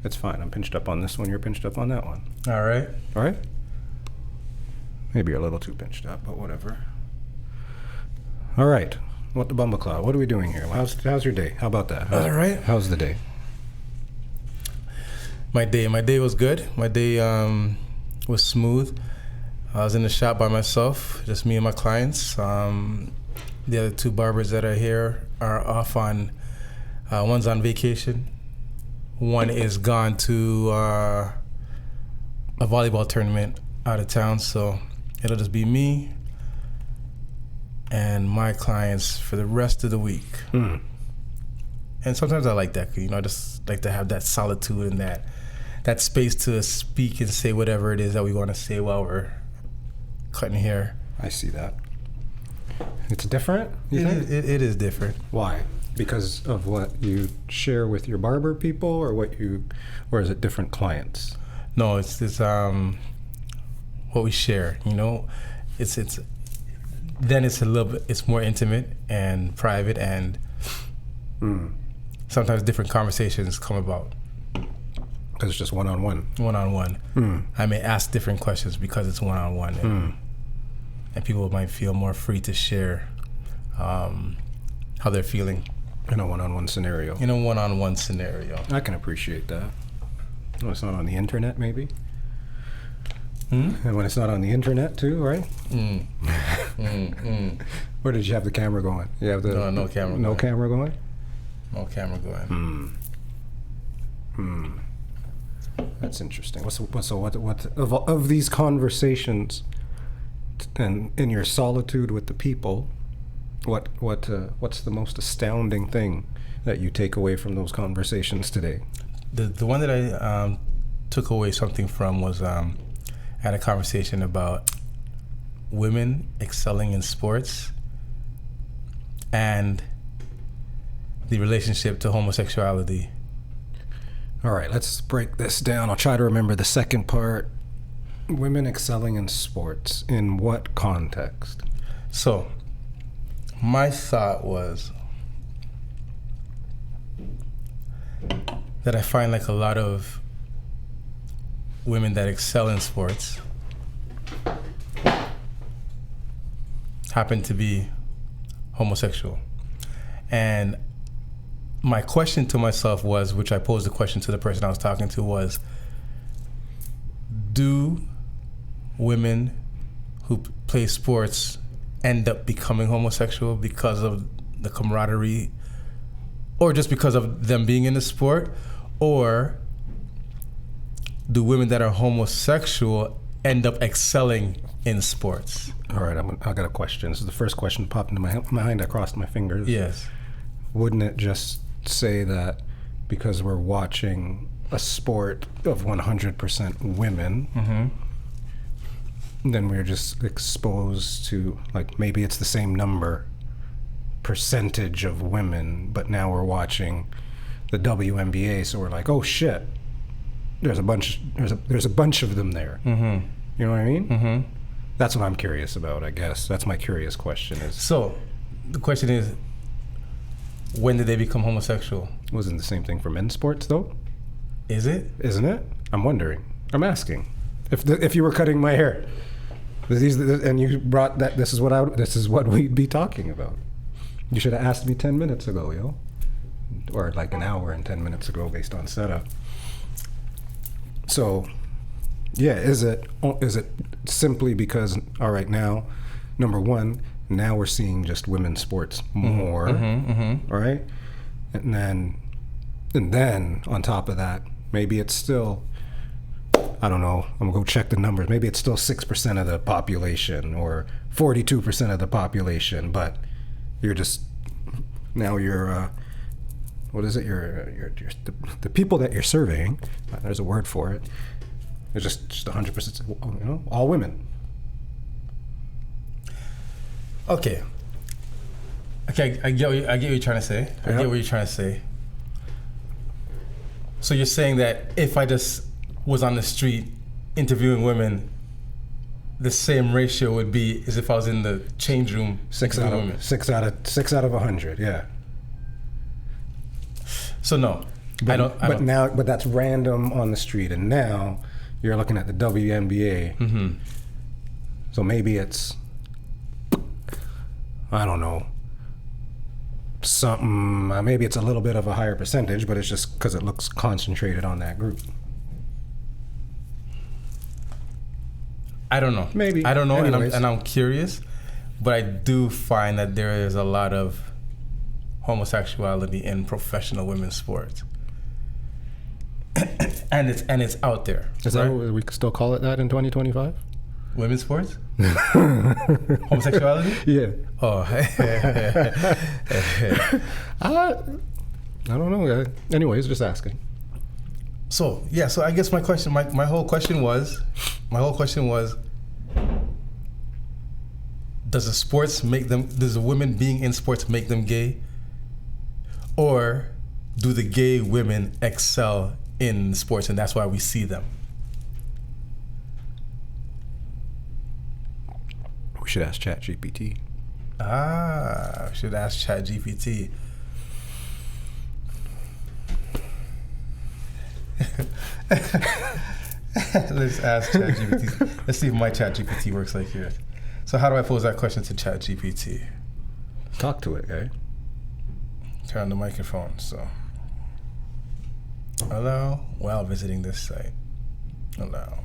It's fine. I'm pinched up on this one. You're pinched up on that one. All right. All right? Maybe you're a little too pinched up, but whatever. All right. What the bumbleclaw? What are we doing here? How's your day? How about that? All right. How's the day? My day was good. My day was smooth. I was in the shop by myself, just me and my clients. The other two barbers that are here are off on, one's on vacation. One is gone to a volleyball tournament out of town, so it'll just be me and my clients for the rest of the week. Mm. And sometimes I like that, I just like to have that solitude and that space to speak and say whatever it is that we want to say while we're cutting hair. I see that. It's different? It is different. Why? Because of what you share with your barber people, or is it different clients? No, it's what we share. It's then it's a little bit. It's more intimate and private, and sometimes different conversations come about. Because it's just one-on-one. One-on-one. I may ask different questions because it's one-on-one, and people might feel more free to share how they're feeling. In a one-on-one scenario. I can appreciate that. When it's not on the internet, maybe? And when it's not on the internet, too, right? Where did you have the camera going? You have the no camera. No camera going? No camera going. That's interesting. What of these conversations, and in your solitude with the people, what's the most astounding thing that you take away from those conversations today? The one that I took away something from was I had a conversation about women excelling in sports and the relationship to homosexuality. All right, let's break this down. I'll try to remember the second part. Women excelling in sports. In what context? So, my thought was that I find like a lot of women that excel in sports happen to be homosexual. And my question to myself was, which I posed the question to the person I was talking to, was, do women who play sports end up becoming homosexual because of the camaraderie, or just because of them being in the sport? Or do women that are homosexual end up excelling in sports? All right, I got a question. This is the first question that popped into my mind. I crossed my fingers. Yes. Wouldn't it just say that because we're watching a sport of 100% women, then we're just exposed to, like, maybe it's the same percentage of women, but now we're watching the WNBA, so we're like, oh shit, there's a bunch of them there. You know what I mean? That's what I'm curious about, I guess. That's my curious question. So the question is, when did they become homosexual? Wasn't the same thing for men's sports, though? Is it? Isn't it? I'm wondering. I'm asking. If you were cutting my hair, and you brought that, this is what we'd be talking about. You should have asked me 10 minutes ago, yo. Or like an hour and 10 minutes ago based on setup. So, yeah, is it simply because, all right, now, number one, now we're seeing just women's sports more, all right? And then on top of that, maybe it's still, I don't know, I'm gonna go check the numbers. Maybe it's still 6% of the population or 42% of the population, but you're what is it? You're the people that you're surveying. There's a word for it. It's just 100%, all women. Okay, I get what you're trying to say. I get what you're trying to say. So you're saying that if I just was on the street interviewing women, the same ratio would be as if I was in the change room. 6 out of 100, yeah. So no, But that's random on the street, and now you're looking at the WNBA. Mm-hmm. So maybe it's, I don't know, something. Maybe it's a little bit of a higher percentage, but it's just because it looks concentrated on that group. I don't know. Maybe. I don't know, Anyways. and I'm curious, but I do find that there is a lot of homosexuality in professional women's sports, and it's out there. Is that what we still call it that in 2025? Women's sports? Homosexuality? Yeah. Oh. I don't know. Anyways, just asking. So I guess my whole question was, does the women being in sports make them gay? Or do the gay women excel in sports and that's why we see them? We should ask ChatGPT. We should ask ChatGPT. Let's ask ChatGPT. Let's see if my ChatGPT works like yours. So how do I pose that question to ChatGPT? Talk to it, okay? Turn on the microphone, so. Hello, while visiting this site. Hello.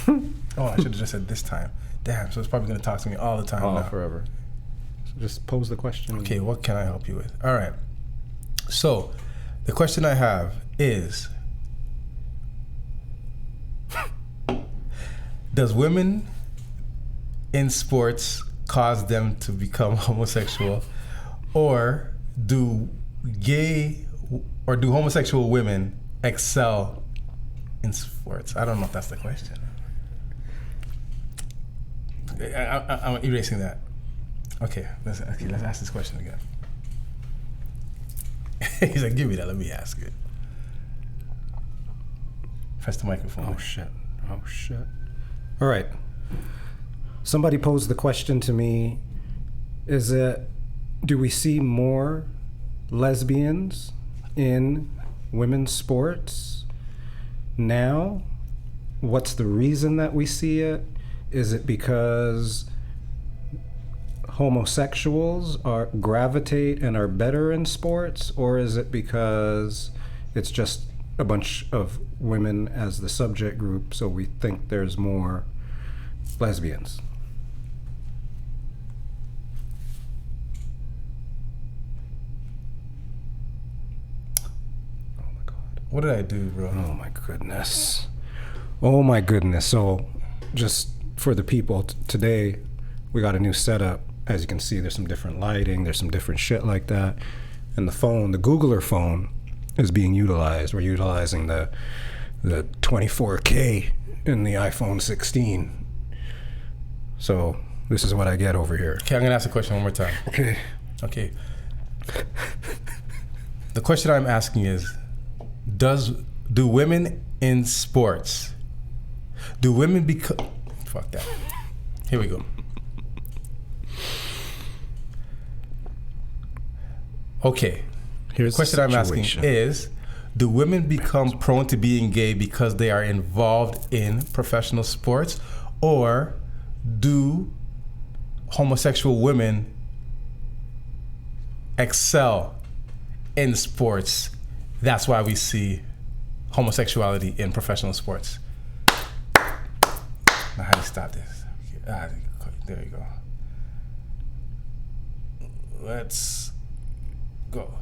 Oh, I should have just said this time. Damn, so it's probably going to talk to me all the time now. Forever. So just pose the question. Okay, what can I help you with? All right. So, the question I have is, does women in sports cause them to become homosexual, or do homosexual women excel in sports? I don't know if that's the question. I'm erasing that. Okay, let's ask this question again. He's like, give me that, let me ask it. Press the microphone. Oh shit. All right. Somebody posed the question to me, do we see more lesbians in women's sports now? What's the reason that we see it? Is it because homosexuals gravitate and are better in sports, or is it because it's just a bunch of women as the subject group, so we think there's more lesbians? Oh my God. What did I do, bro? Oh my goodness. So just for the people today, we got a new setup. As you can see, there's some different lighting, there's some different shit like that. And the Googler phone is being utilized. We're utilizing the 24K in the iPhone 16. So this is what I get over here. Okay, I'm gonna ask the question one more time. Okay. The question I'm asking is, do women in sports, fuck that. Here we go. Okay. Here's the question I'm asking is, do women become prone to being gay because they are involved in professional sports, or do homosexual women excel in sports? That's why we see homosexuality in professional sports. Now, how do you stop this? There you go. Let's go.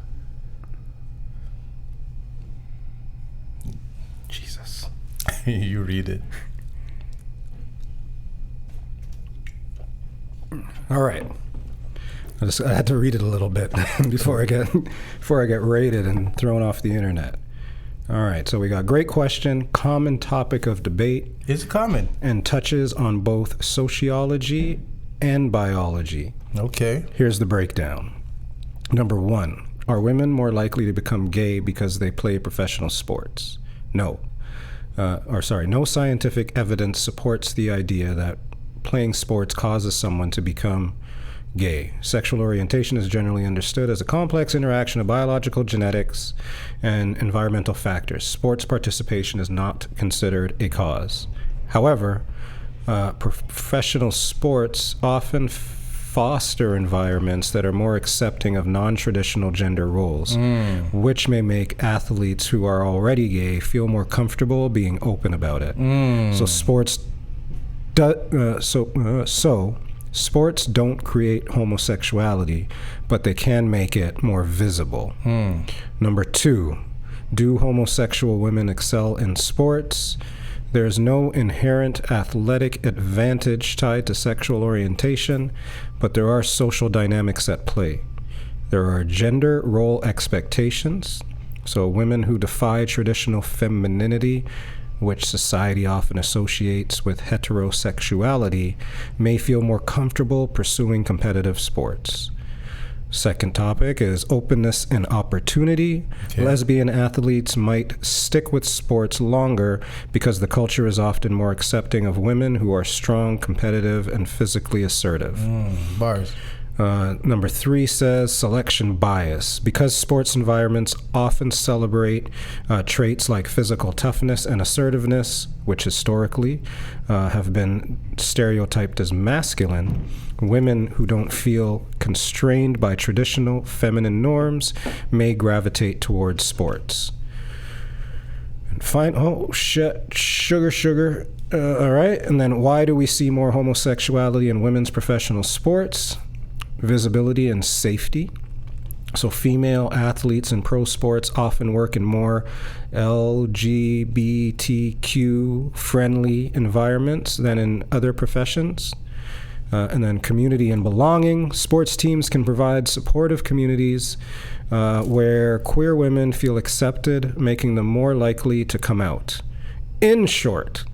Jesus. You read it. All right. I had to read it a little bit before I get rated and thrown off the internet. All right, so we got great question, common topic of debate. It's common. And touches on both sociology and biology. Okay. Here's the breakdown. Number 1, are women more likely to become gay because they play professional sports? No. No scientific evidence supports the idea that playing sports causes someone to become gay. Sexual orientation is generally understood as a complex interaction of biological, genetics, and environmental factors. Sports participation is not considered a cause. However, professional sports often foster environments that are more accepting of non-traditional gender roles, which may make athletes who are already gay feel more comfortable being open about it. So sports don't create homosexuality, but they can make it more visible. Number 2, do homosexual women excel in sports? There's no inherent athletic advantage tied to sexual orientation, but there are social dynamics at play. There are gender role expectations, so women who defy traditional femininity, which society often associates with heterosexuality, may feel more comfortable pursuing competitive sports. Second topic is openness and opportunity. Okay. Lesbian athletes might stick with sports longer because the culture is often more accepting of women who are strong, competitive, and physically assertive. Bars. Number 3 says selection bias. Because sports environments often celebrate traits like physical toughness and assertiveness, which historically have been stereotyped as masculine, women who don't feel constrained by traditional feminine norms may gravitate towards sports. And oh shit, sugar. All right, and then why do we see more homosexuality in women's professional sports? Visibility and safety. So female athletes in pro sports often work in more LGBTQ friendly environments than in other professions. And then community and belonging. Sports teams can provide supportive communities where queer women feel accepted, making them more likely to come out. In short,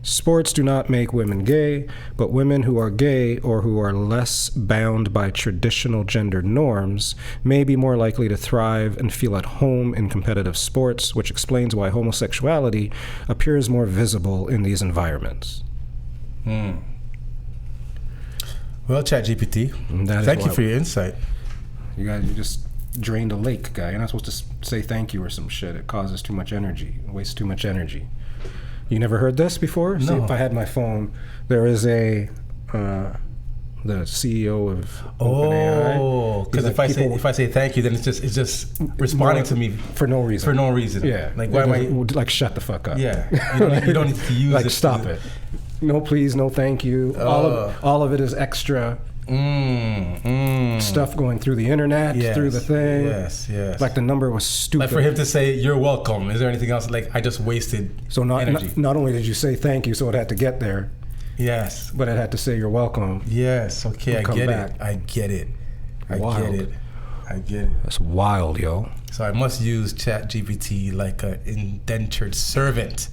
sports do not make women gay, but women who are gay or who are less bound by traditional gender norms may be more likely to thrive and feel at home in competitive sports, which explains why homosexuality appears more visible in these environments. Well, ChatGPT, thank you for your insight. You just drained a lake, guy. You're not supposed to say thank you or some shit. It causes too much energy. It wastes too much energy. You never heard this before? No. See, if I had my phone, there is the CEO of OpenAI. Oh, because if I say thank you, then it's just responding to me for no reason. For no reason. Yeah. Like why am I like shut the fuck up? Yeah. You don't need to use like it. Stop it. No please, no thank you. All of it is extra stuff going through the internet, through the thing. Yes. Like the number was stupid. Like for him to say you're welcome. Is there anything else? Like I just wasted energy. Not only did you say thank you, so it had to get there. Yes. But it had to say you're welcome. Yes. Okay. I get it. I get it. That's wild, yo. So I must use ChatGPT like an indentured servant.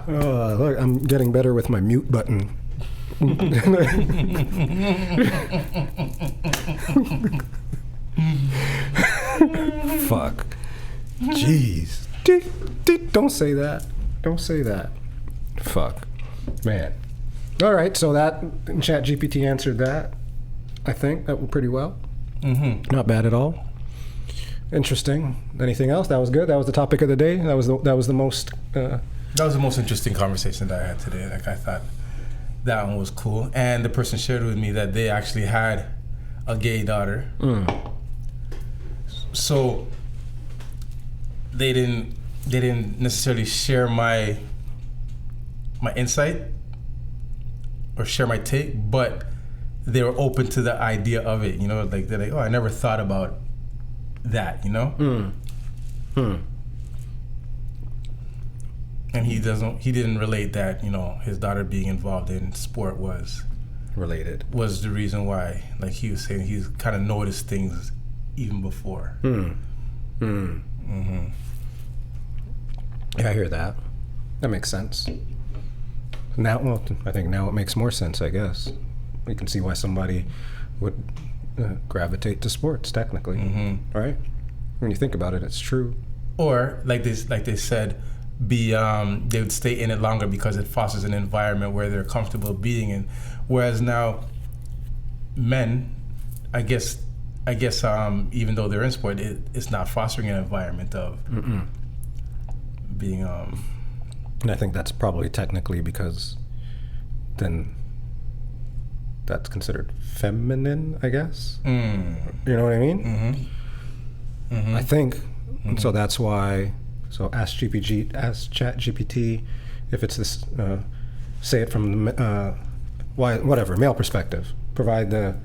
Look, I'm getting better with my mute button. Fuck. Jeez. Don't say that. Don't say that. Fuck. Man. All right, so that ChatGPT answered that. I think that went pretty well. Not bad at all. Interesting. Anything else? That was good. That was the topic of the day. That was the most. That was the most interesting conversation that I had today. Like I thought that one was cool, and the person shared with me that they actually had a gay daughter. So they didn't necessarily share my insight or share my take, but they were open to the idea of it. You know, like they're like, oh, I never thought about that, you know? And he didn't relate that, you know, his daughter being involved in sport was the reason why. Like he was saying, he's kind of noticed things even before. Yeah, I hear that. That makes sense. Now, I think now it makes more sense, I guess. We can see why somebody would gravitate to sports, technically, right? When you think about it, it's true. Or like they said, they would stay in it longer because it fosters an environment where they're comfortable being in. Whereas now, men, I guess, even though they're in sport, it's not fostering an environment of being. And I think that's probably technically because then that's considered feminine, I guess. You know what I mean? I think so. That's why. So ask ChatGPT if it's this. Say it from the male perspective. Provide the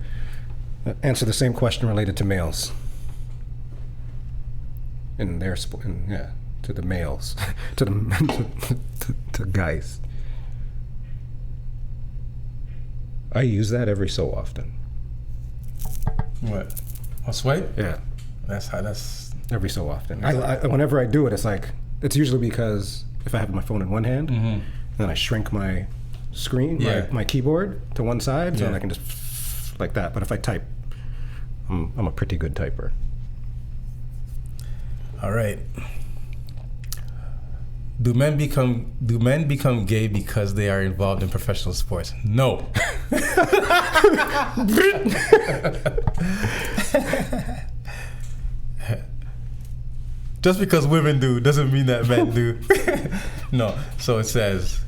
answer the same question related to males in their sport. To the males, to guys. I use that every so often. What? A swipe? Yeah. That's every so often. Whenever I do it, it's usually because if I have my phone in one hand, then I shrink my screen, my keyboard to one side, so then I can just like that. But if I type, I'm a pretty good typer. All right. Do men become gay because they are involved in professional sports? No. Just because women do doesn't mean that men do. No. So it says,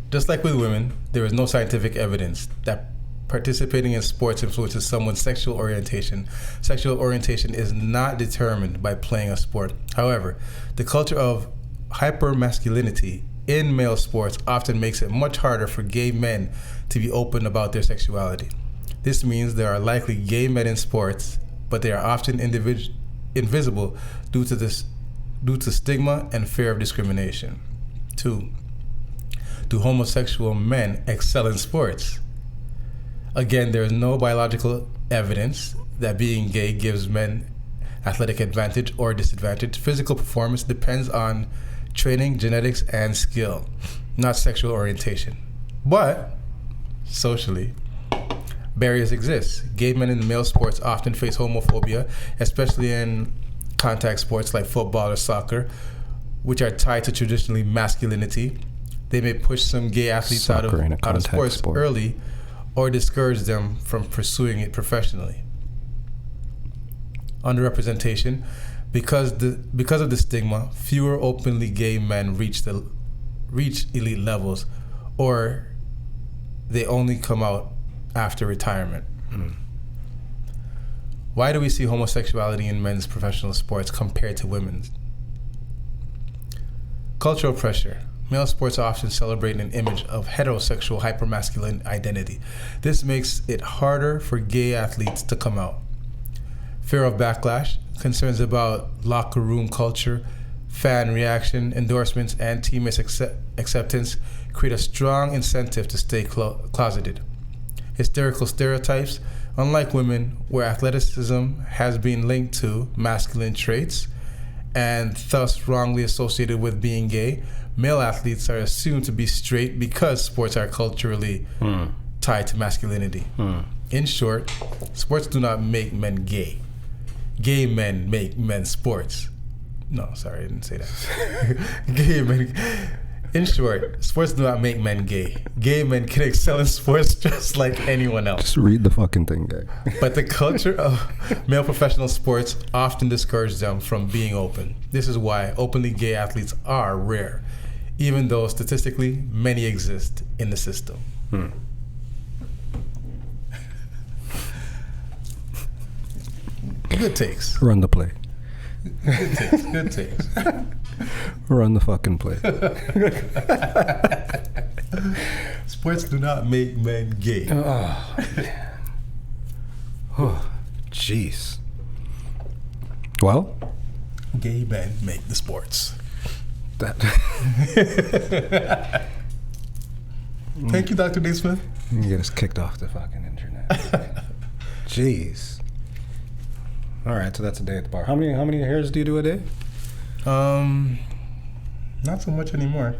just like with women, there is no scientific evidence that participating in sports influences someone's sexual orientation. Sexual orientation is not determined by playing a sport. However, the culture of hypermasculinity in male sports often makes it much harder for gay men to be open about their sexuality. This means there are likely gay men in sports, but they are often invisible due to stigma and fear of discrimination. 2. Do homosexual men excel in sports? Again, there is no biological evidence that being gay gives men athletic advantage or disadvantage. Physical performance depends on training, genetics, and skill, not sexual orientation. But socially, barriers exist. Gay men in male sports often face homophobia, especially in contact sports like football or soccer, which are tied to traditionally masculinity. They may push some gay athletes out of sports early or discourage them from pursuing it professionally. Underrepresentation. Because of the stigma, fewer openly gay men reach elite levels, or they only come out after retirement. Why do we see homosexuality in men's professional sports compared to women's? Cultural pressure. Male sports often celebrate an image of heterosexual hypermasculine identity. This makes it harder for gay athletes to come out. Fear of backlash. Concerns about locker room culture, fan reaction, endorsements, and teammates' acceptance create a strong incentive to stay closeted. Hysterical stereotypes. Unlike women, where athleticism has been linked to masculine traits and thus wrongly associated with being gay, male athletes are assumed to be straight because sports are culturally tied to masculinity. In short, sports do not make men gay. Gay men make men sports. No, sorry, I didn't say that. Gay men. In short, sports do not make men gay. Gay men can excel in sports just like anyone else. Just read the fucking thing, guy. But the culture of male professional sports often discourages them from being open. This is why openly gay athletes are rare, even though statistically many exist in the system. Good takes. Run the play. Good takes. Run the fucking play. Sports do not make men gay. Oh, man. Oh, jeez. Well, gay men make the sports. That. Thank you, Dr. Naismith. You get us kicked off the fucking internet. Jeez. All right, so that's a day at the bar. How many hairs do you do a day? Not so much anymore.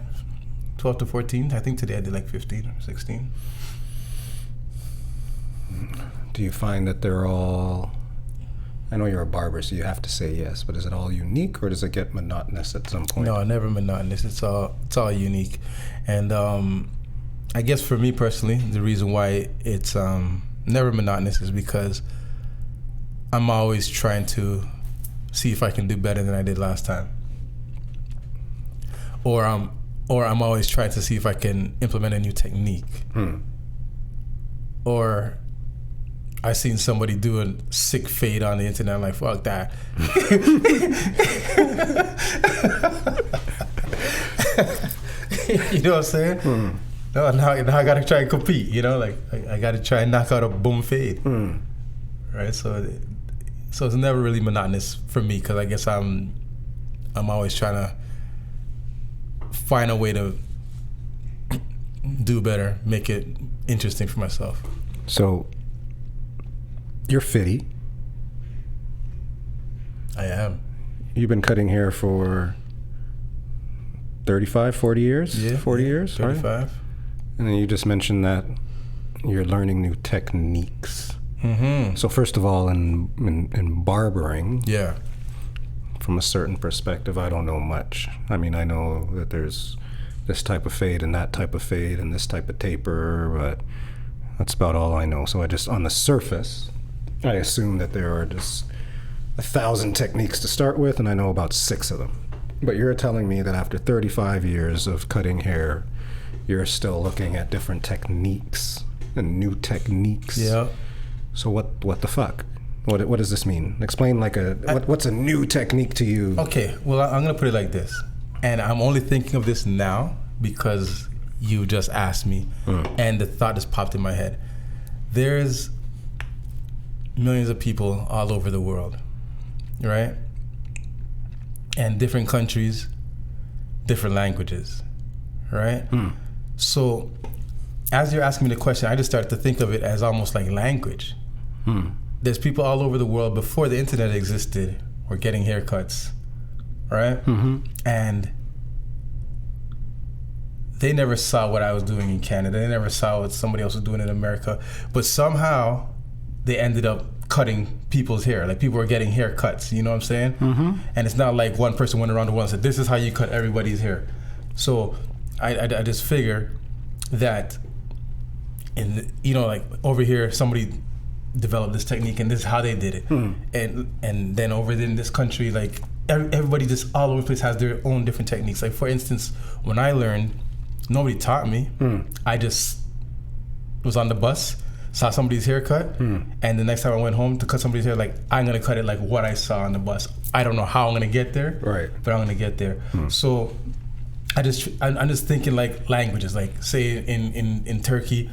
12 to 14. I think today I did like 15 or 16. Do you find that they're all I know you're a barber, so you have to say yes, but is it all unique, or does it get monotonous at some point? No, never monotonous. It's all unique. And I guess for me personally, the reason why it's never monotonous is because I'm always trying to see if I can do better than I did last time. Or I'm always trying to see if I can implement a new technique. Or I seen somebody do a sick fade on the internet. I'm like, fuck that. You know what I'm saying? No, now I gotta try and compete. You know, like I gotta try and knock out a boom fade. Right. So it's never really monotonous for me, because I guess I'm always trying to find a way to do better, make it interesting for myself. So you're 50. I am. You've been cutting hair for 35, 40 years? Yeah. 40 years? 35. Right? And then you just mentioned that you're learning new techniques. So first of all, in barbering, Yeah. from a certain perspective, I don't know much. I mean, I know that there's this type of fade and that type of fade and this type of taper, but that's about all I know. So I just, on the surface, I assume that there are just 1,000 techniques to start with, and I know about 6 of them. But you're telling me that after 35 years of cutting hair, you're still looking at different techniques and new techniques. Yeah. So what the fuck? What does this mean? Explain what's a new technique to you? Okay, well, I'm gonna put it like this, and I'm only thinking of this now because you just asked me, and the thought just popped in my head. There's millions of people all over the world, right? And different countries, different languages, right? So as you're asking me the question, I just started to think of it as almost like language. There's people all over the world before the internet existed were getting haircuts, right? And they never saw what I was doing in Canada. They never saw what somebody else was doing in America. But somehow they ended up cutting people's hair. Like, people were getting haircuts, you know what I'm saying? And it's not like one person went around the world and said, this is how you cut everybody's hair. So I just figure that, like over here, somebody developed this technique and this is how they did it. And then over in this country, like everybody just all over the place has their own different techniques. Like, for instance, when I learned, nobody taught me. I just was on the bus, saw somebody's haircut, and the next time I went home to cut somebody's hair, like, I'm gonna cut it like what I saw on the bus. I don't know how I'm gonna get there, right? But I'm gonna get there. So I'm just thinking like languages. Like, say in Turkey,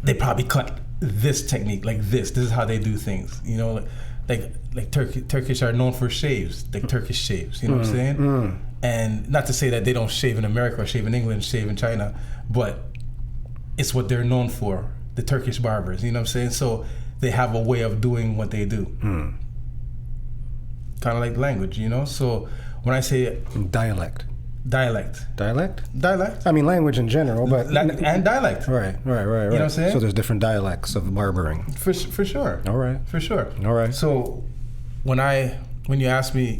they probably cut this technique like this. This is how they do things. You know, like Turkish are known for shaves, like Turkish shaves. You know what I'm saying? And not to say that they don't shave in America or shave in England, shave in China, but it's what they're known for. The Turkish barbers, you know what I'm saying? So they have a way of doing what they do. Kind of like language, you know? So when I say Dialect. Dialect? I mean, language in general, but... and dialect. Right. You know what I'm saying? So there's different dialects of barbering. For sure. All right. For sure. All right. So when you ask me,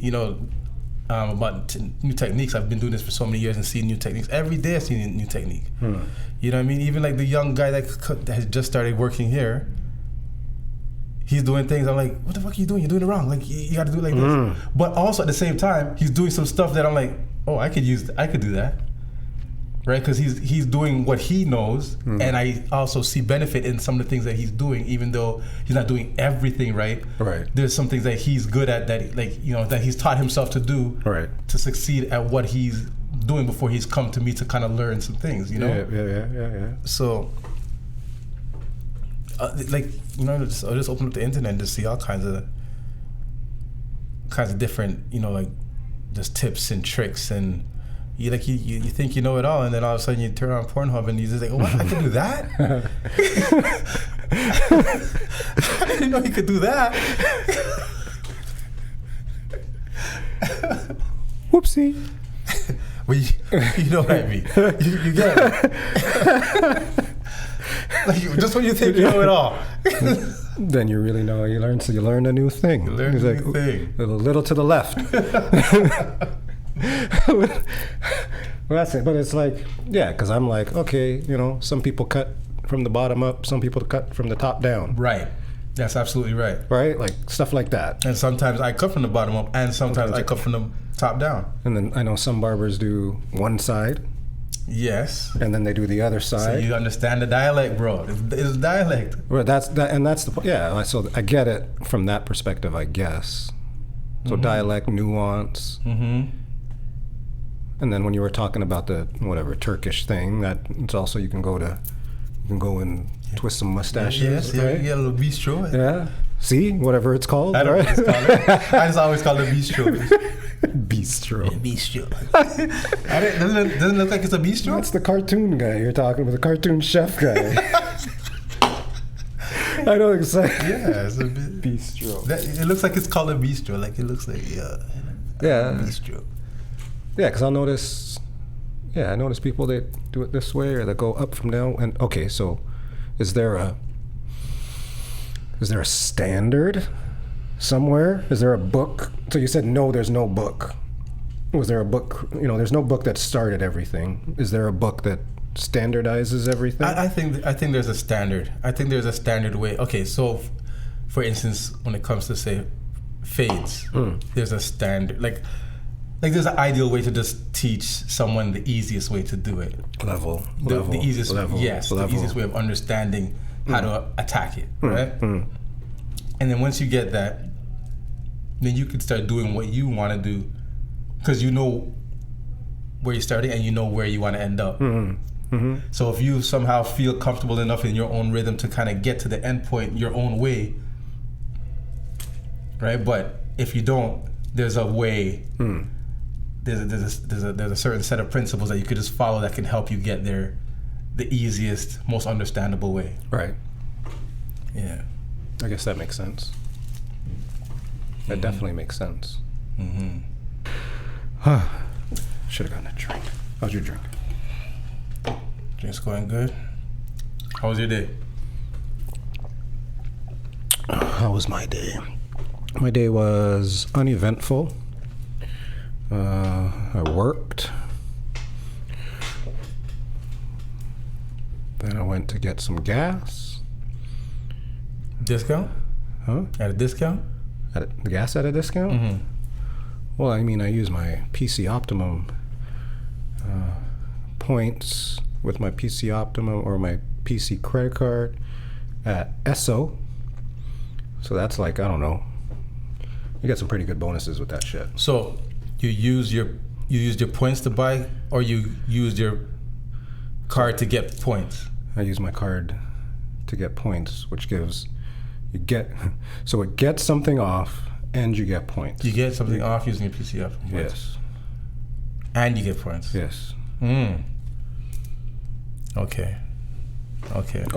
about new techniques, I've been doing this for so many years and seeing new techniques. Every day I see a new technique. You know what I mean? Even like the young guy that has just started working here, he's doing things, I'm like, what the fuck are you doing? You're doing it wrong. Like, you got to do it like this. But also at the same time, he's doing some stuff that I'm like, oh, I could do that. Right? Because he's doing what he knows, and I also see benefit in some of the things that he's doing, even though he's not doing everything right. Right. There's some things that he's good at that he's taught himself to do to succeed at what he's doing before he's come to me to kind of learn some things, you know? Yeah. So, I'll just open up the internet and just see all kinds of different, just tips and tricks, and you think you know it all, and then all of a sudden you turn on Pornhub and you just like, oh, what? I can do that? I didn't know you could do that. Whoopsie. Well, you know what I mean. You get it. Like, just when you think you know it all. Then you really know you learn. So you learn a new thing. You learn He's a like, new thing. A little to the left. Well, that's it. But it's like, yeah, because I'm like, okay, you know, some people cut from the bottom up, some people cut from the top down. Right. That's absolutely right. Right? Like stuff like that. And sometimes I cut from the bottom up, and sometimes I cut from the top down. And then I know some barbers do one side. Yes. And then they do the other So side. you understand the dialect, bro. It's dialect. Well, that's the yeah. So I get it from that perspective, I guess. So dialect, nuance, and then when you were talking about the whatever Turkish thing, that it's also you can go and twist some mustaches. Yes, right? yeah, a little bistro. Yeah. See, whatever it's called. I don't know right? what it's called. I just always call it bistro. Bistro. Bistro. Doesn't it look like it's a bistro? That's the cartoon guy you're talking about, the cartoon chef guy. I know exactly. Yeah, it's a Bistro. It looks like it's called a bistro. Like it looks like Yeah. bistro. Yeah, because I notice people that do it this way or that go up from down. And okay, so is there a standard somewhere? Is there a book? So you said no, there's no book. Was there a book? You know, there's no book that started everything. Is there a book that standardizes everything? I think there's a standard. I think there's a standard way. Okay, so for instance, when it comes to say fades, there's a standard. Like there's an ideal way to just teach someone the easiest way to do it. Level. The easiest, level, yes, level. the easiest way of understanding how to attack it, right? And then once you get that, then you can start doing what you want to do, because you know where you're starting and you know where you want to end up. So if you somehow feel comfortable enough in your own rhythm to kind of get to the end point your own way, right? But if you don't, there's a way. There's a certain set of principles that you could just follow that can help you get there the easiest, most understandable way. Right. Yeah. I guess that makes sense. That definitely makes sense. Should have gotten a drink. How's your drink? Drink's going good. How was your day? How was my day? My day was uneventful. I worked. Then I went to get some gas. Discount? Huh? At a discount? The gas at a discount? Well, I mean, I use my PC Optimum points with my PC Optimum or my PC credit card at Esso. So that's like, I don't know. You get some pretty good bonuses with that shit. So you used your points to buy, or you used your card to get points? I use my card to get points, which gives so it gets something off and you get points. You get something off using your PC Optimum points. Yes. And you get points. Yes. Okay.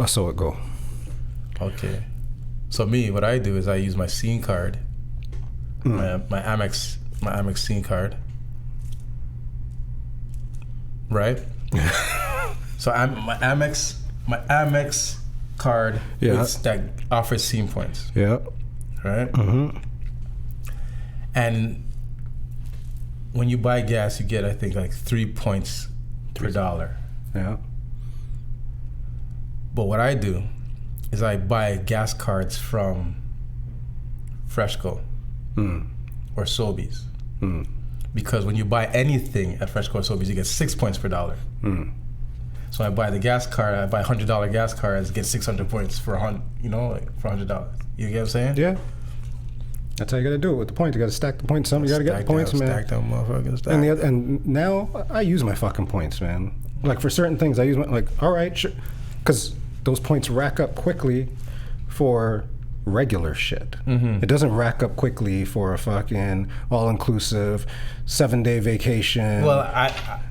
So it go. Okay. So me, what I do is I use my scene card, my Amex scene card, right? So my Amex card that offers scene points. Yeah. Right. And when you buy gas, you get, I think, like 3 points per dollar. Yeah. But what I do is I buy gas cards from Freshco or Sobeys. Because when you buy anything at Freshco or Sobeys, you get 6 points per dollar. So I buy the gas card, I buy $100 gas cards, get 600 points for $100. You get what I'm saying? Yeah. That's how you gotta do it with the points. You gotta stack the points. You gotta get the points, man. Stack them motherfuckers. And now I use my fucking points, man. Like for certain things, I use my, like, all right, sure. Because those points rack up quickly for regular shit. It doesn't rack up quickly for a fucking all-inclusive 7-day vacation. Well,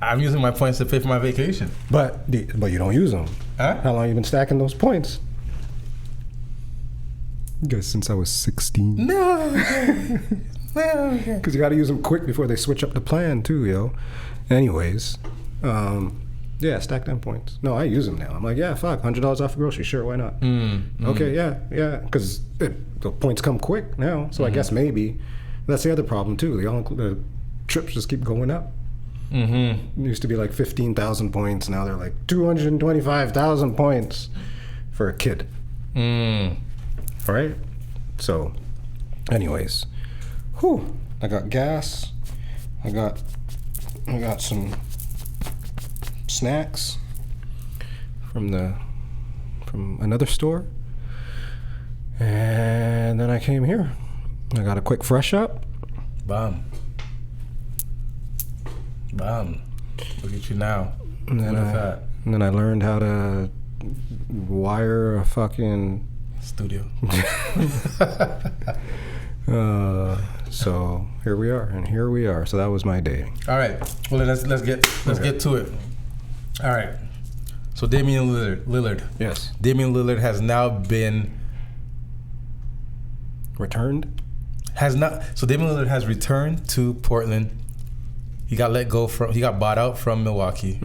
I'm using my points to pay for my vacation. But you don't use them. Huh? How long you been stacking those points? I guess since I was 16. No. Because you got to use them quick before they switch up the plan too, yo. Anyways, Yeah, stack them points. No, I use them now. I'm like, yeah, fuck, $100 off a grocery. Sure, why not? Okay, yeah, because the points come quick now. So I guess maybe that's the other problem too. The trips just keep going up. It used to be like 15,000 points. Now they're like 225,000 points for a kid. Right? So, anyways, I got gas. I got some snacks from another store, and then I came here. I got a quick fresh up. Bomb. Look at you now. And then I learned how to wire a fucking studio. So here we are. So that was my day. All right. Well, let's get to it. All right. So Damian Lillard. Yes. Damian Lillard has now been returned. So Damian Lillard has returned to Portland. He got bought out from Milwaukee.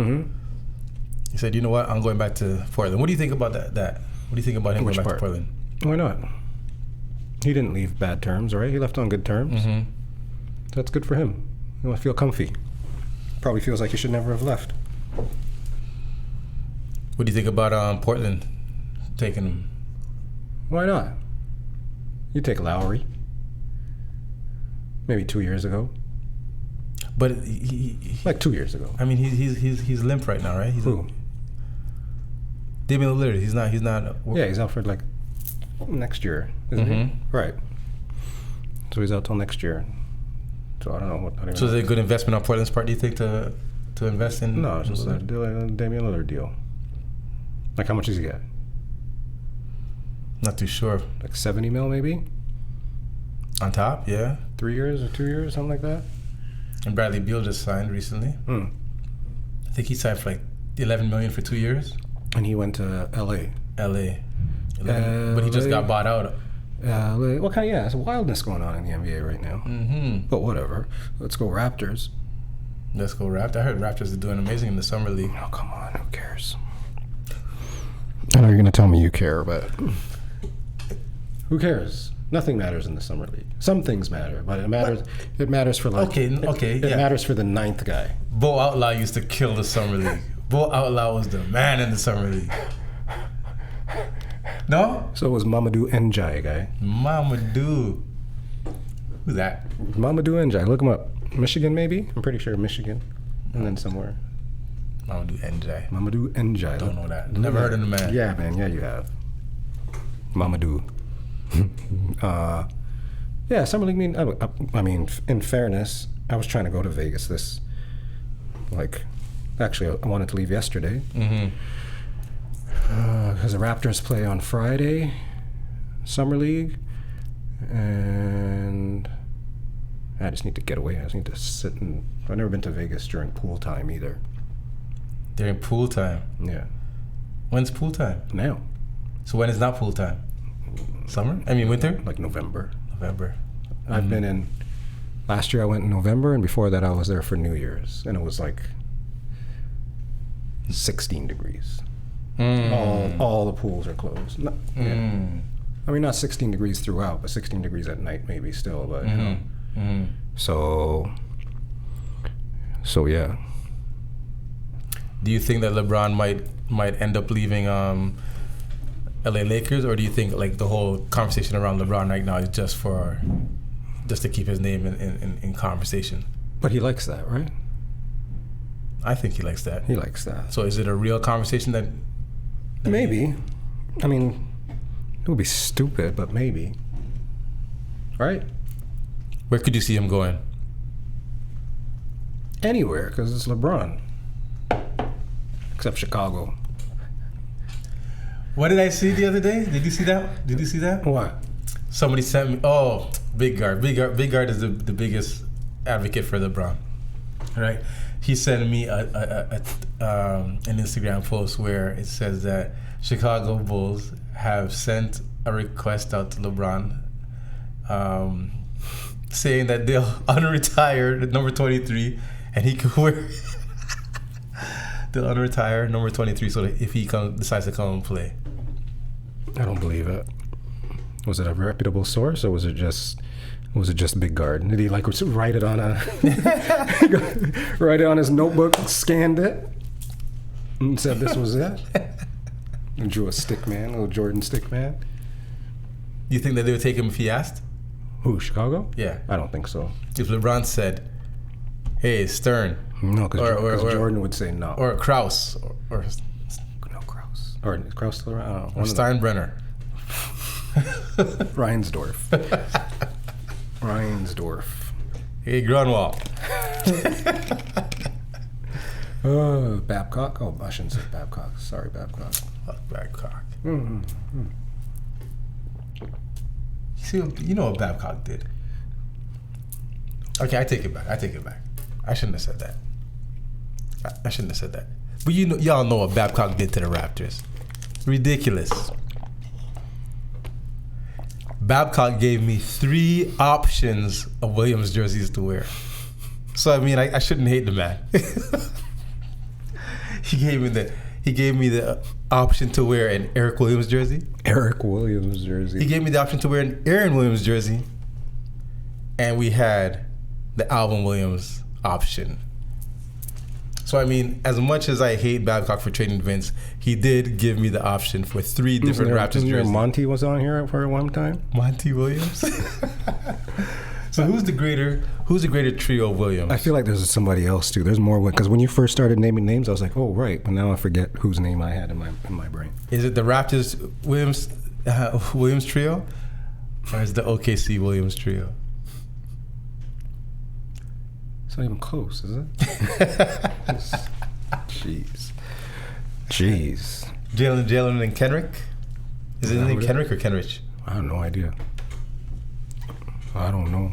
He said, "You know what? I'm going back to Portland." What do you think about that? What do you think about him going back to Portland? Why not? He didn't leave bad terms, right? He left on good terms. That's good for him. He must feel comfy. Probably feels like he should never have left. What do you think about Portland taking him? Why not? You take Lowry. Maybe 2 years ago. But like 2 years ago. I mean, he's limp right now, right? Who? Damian Lillard. He's not. Yeah, he's out for like next year, isn't he? Right. So he's out till next year. So I don't know So is it a good investment on Portland's part? Do you think to invest in? No, it's just a Damian Lillard deal. Like how much does he get? Not too sure. Like 70 mil maybe. On top, yeah. 3 years or 2 years, something like that. And Bradley Beal just signed recently. I think he signed for like 11 million for 2 years. And he went to LA. But he just got bought out. What kind of, there's wildness going on in the NBA right now. But whatever. Let's go Raptors. I heard Raptors are doing amazing in the summer league. Oh, come on. Who cares? I know you're going to tell me you care, but who cares? Nothing matters in the summer league. Some things matter, but it matters. What? It matters for like. It matters for the ninth guy. Bo Outlaw used to kill the summer league. Bo Outlaw was the man in the summer league. No? So it was Mamadou Ndiaye guy. Mamadou. Who's that? Mamadou Ndiaye. Look him up. Michigan, maybe? I'm pretty sure Michigan. And then somewhere. Mamadou Ndiaye. Mamadou Ndiaye. Don't know that. Never heard of the man. Yeah, man. Yeah, you have. Mamadou. Summer league. I mean, in fairness, I was trying to go to Vegas actually, I wanted to leave yesterday. Because the Raptors play on Friday, summer league, and I just need to get away. I just need to sit and. I've never been to Vegas during pool time either. During pool time? Yeah. When's pool time? Now. So when is not pool time? Summer? I mean winter? Like November. I've been in. Last year I went in November, and before that I was there for New Year's, and it was like 16 degrees. All the pools are closed. I mean, not 16 degrees throughout, but 16 degrees at night maybe still. But you know, so yeah. Do you think that LeBron might end up leaving LA Lakers, or do you think like the whole conversation around LeBron right now is just to keep his name in conversation? But he likes that, right? I think he likes that. He likes that. So is it a real conversation that maybe. I mean, it would be stupid, but maybe. Right? Where could you see him going? Anywhere, because it's LeBron. Except Chicago. What did I see the other day? Did you see that? What? Somebody sent me. Oh, Big Guard. Big Guard is the biggest advocate for LeBron. Right? He sent me an Instagram post where it says that Chicago Bulls have sent a request out to LeBron, saying that they'll unretire the number 23, and he could wear They'll unretire number 23 so that if he decides to come and play. I don't believe it. Was it a reputable source, or was it just Big Guard? Did he like write it on his notebook, scanned it, and said this was it? And drew a stick man, little Jordan stick man. You think that they would take him if he asked? Who, Chicago? Yeah. I don't think so. If LeBron said, "Hey, Stern," no, because Jordan would say no. Or Krause, or no Krause, or is Krause still around? Or Steinbrenner. Reinsdorf. Hey, Grunwald. Babcock. Oh, I shouldn't say Babcock. Sorry, Babcock. Fuck Babcock. Mm-hmm. See, you know what Babcock did. Okay, I take it back. I shouldn't have said that. I shouldn't have said that. But y'all know what Babcock did to the Raptors. Ridiculous. Babcock gave me 3 options of Williams jerseys to wear. So I mean, I shouldn't hate the man. He gave me the option to wear an Eric Williams jersey. He gave me the option to wear an Aaron Williams jersey. And we had the Alvin Williams option. So I mean, as much as I hate Babcock for trading Vince, he did give me the option for 3 different Raptors jerseys. Monty was on here for one time. Monty Williams. So who's the greater trio of Williams? I feel like there's somebody else too. There's more, because when you first started naming names, I was like, oh right, but now I forget whose name I had in my brain. Is it the Raptors Williams trio, or is it the OKC Williams trio? It's not even close, is it? Jeez. Jalen and Kenrick? Is his name Kenrick or Kenrich? I have no idea. I don't know.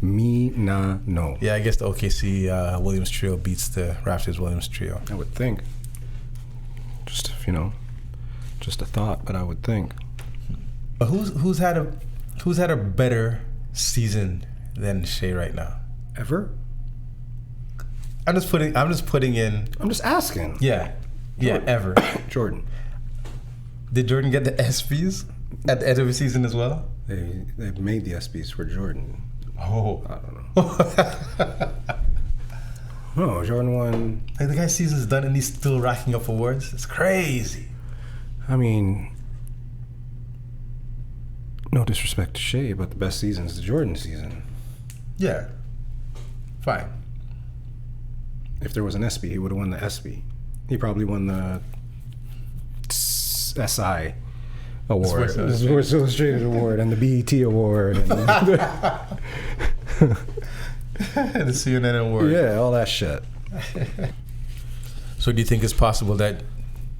No. Yeah, I guess the OKC Williams trio beats the Raptors Williams trio. I would think. Just a thought, but I would think. But who's had a better season than Shea right now? Ever? I'm just asking. Yeah, ever. Jordan. Did Jordan get the ESPYs at the end of the season as well? They made the ESPYs for Jordan. Oh, I don't know. No, Jordan won. Like, the guy's season's done and he's still racking up awards. It's crazy. I mean, no disrespect to Shea, but the best season is the Jordan season. Yeah. Fine. If there was an ESPY, he would have won the ESPY. He probably won the SI award, the Sports Illustrated award, and the BET award, and the CNN award. Yeah, all that shit. So do you think it's possible that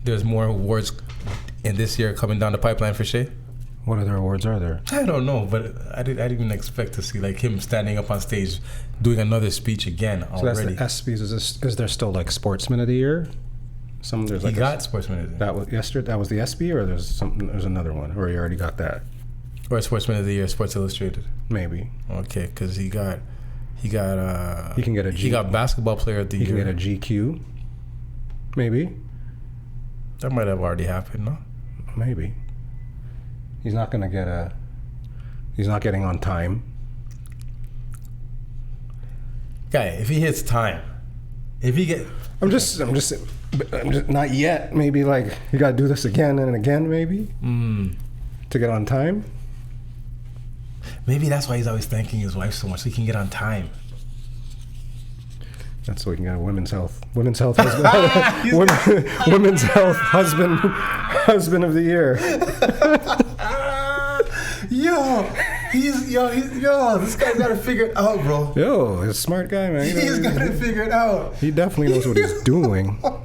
there's more awards in this year coming down the pipeline for Shea? What other awards are there? I don't know, but I didn't even expect to see like him standing up on stage doing another speech again already. So that's the ESPYs. Is there still like Sportsman of the Year? There's like Sportsman of the Year. That was yesterday. That was the ESPY, or there's another one, or you already got that? Or Sportsman of the Year, Sports Illustrated. Maybe. Okay, because he got. He can get a. He got Basketball Player of the Year. He can get a GQ. Maybe. That might have already happened, no? Maybe. He's not gonna get a. He's not getting on time. Guy, if he hits time, I'm just not yet. Maybe like you gotta do this again and again, maybe to get on time. Maybe that's why he's always thanking his wife so much, so he can get on time. That's so he can get a women's health husband, women's health husband of the year. Yo, this guy's got to figure it out, bro. Yo, he's a smart guy, man. He's got to figure it out. He definitely knows what he's doing. Oh,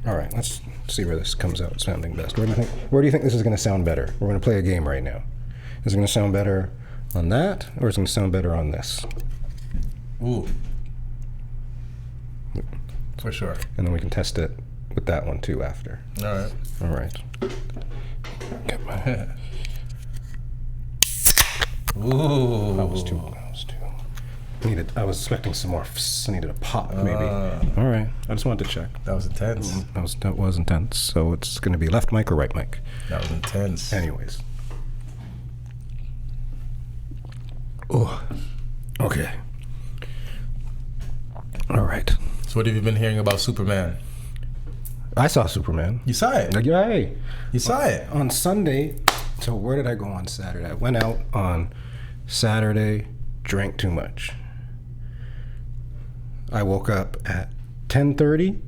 all right, let's see where this comes out sounding best. Where do you think this is going to sound better? We're going to play a game right now. Is it going to sound better on that, or is it going to sound better on this? Ooh. For sure. And then we can test it with that one too after. All right. Get my... Ooh. That was too. I was expecting some more. I needed a pop, maybe. All right. I just wanted to check. That was intense. That was intense. So it's going to be left mic or right mic? That was intense. Anyways. Oh. Okay. All right. So what have you been hearing about Superman? I saw Superman. You saw it? Yay. You saw it? On Sunday. So where did I go on Saturday? I went out on Saturday, drank too much. I woke up at 10:30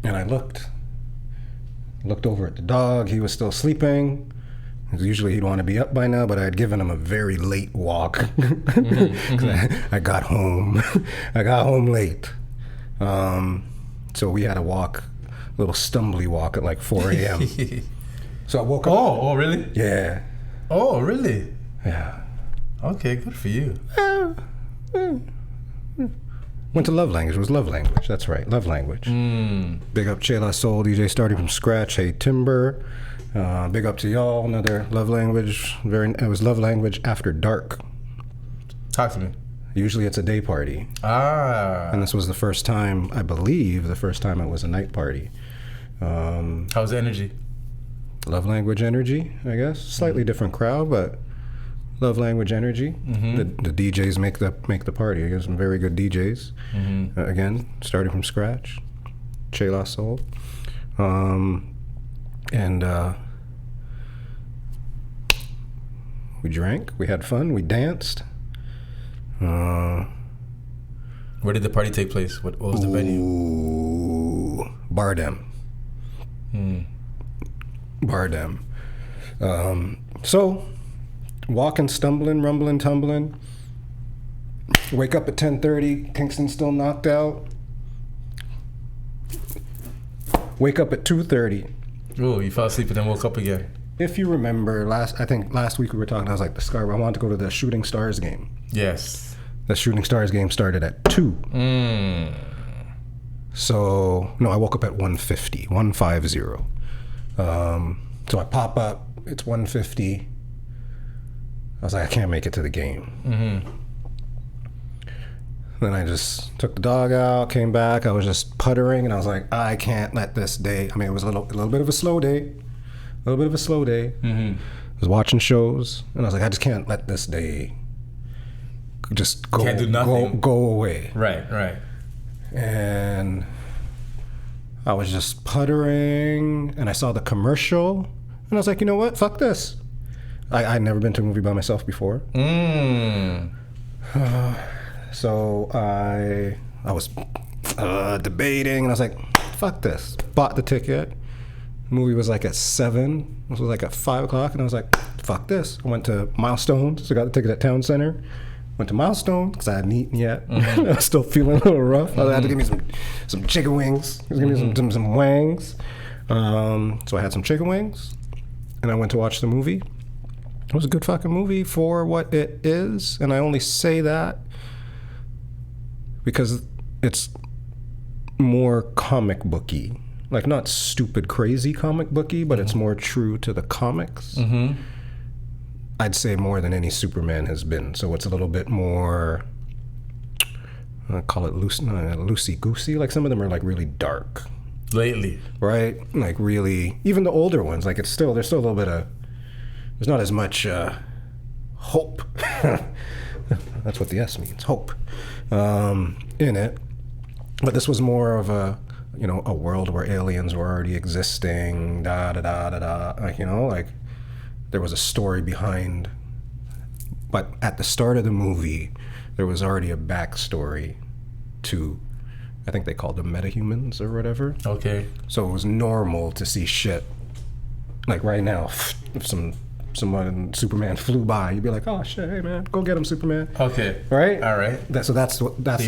and I looked over at the dog. He was still sleeping. Usually he'd want to be up by now, but I had given him a very late walk. I got home. I got home late. So we had to walk, a little stumbly walk at like 4 a.m. So I woke up. Oh, really? Yeah. Oh, really? Yeah. Okay, good for you. Went to Love Language. It was Love Language. That's right. Love Language. Big up Chela Soul, DJ starting from scratch. Hey, Timber. Big up to y'all. Another Love Language. It was Love Language after dark. Talk to me. Usually it's a day party. And this was the first time, I believe, it was a night party. How's the energy? Love Language energy, I guess. Slightly different crowd, but Love Language energy. The DJs make the party. I guess some very good DJs. Again, starting from scratch. Chela Soul. And we drank, we had fun, we danced. Where did the party take place? What was the venue? Bardem. Bardem. So, walking, stumbling, rumbling, tumbling. Wake up at 10:30, Kingston still knocked out. Wake up at 2:30. Oh, you fell asleep and then woke up again. If you remember, last week we were talking, I was like, I wanted to go to the Shooting Stars game. Yes. The Shooting Stars game started at 2. So, no, I woke up at 1:50. So I pop up, it's 1:50. I was like, I can't make it to the game. Then I just took the dog out, came back. I was just puttering, and I was like, I can't let this day. I mean, it was a little bit of a slow day. I was watching shows, and I was like, I just can't let this day just go. Can't do nothing. Go away. Right. And I was just puttering, and I saw the commercial, and I was like, you know what? Fuck this. I'd never been to a movie by myself before. So I was debating, and I was like, fuck this. Bought the ticket. The movie was like at 7. This was like at 5 o'clock, and I was like, fuck this. I went to Milestones, so I got the ticket at Town Center. Went to Milestones, because I hadn't eaten yet. I was still feeling a little rough. I had to give me some chicken wings. Give me some wangs. So I had some chicken wings, and I went to watch the movie. It was a good fucking movie for what it is, and I only say that because it's more comic booky. Like, not stupid, crazy comic booky, but it's more true to the comics. I'd say more than any Superman has been. So it's a little bit more, I call it loosey-goosey. Like, some of them are like really dark. Lately. Right? Like, really, even the older ones, like, there's still a little bit of, there's not as much hope. That's what the S means, hope, in it. But this was more of a world where aliens were already existing, like, like there was a story behind. But at the start of the movie, there was already a backstory to, I think they called them metahumans or whatever. Okay. So it was normal to see shit. Like right now, if someone Superman flew by, you'd be like, "Oh shit, hey man, go get him, Superman." Okay. Right. All right. That's the type of that's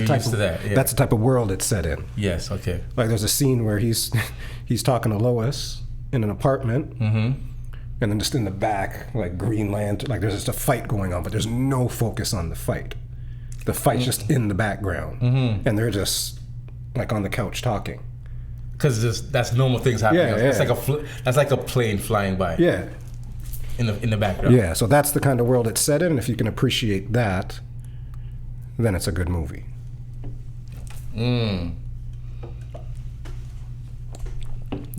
the type of world it's set in. Yes. Okay. Like there's a scene where he's talking to Lois in an apartment, and then just in the back, like Green Lantern, like there's just a fight going on, but there's no focus on the fight. The fight's just in the background, and they're just like on the couch talking. Because that's normal things happening. Yeah. That's like a plane flying by. Yeah. In the background. Yeah, so that's the kind of world it's set in. If you can appreciate that, then it's a good movie.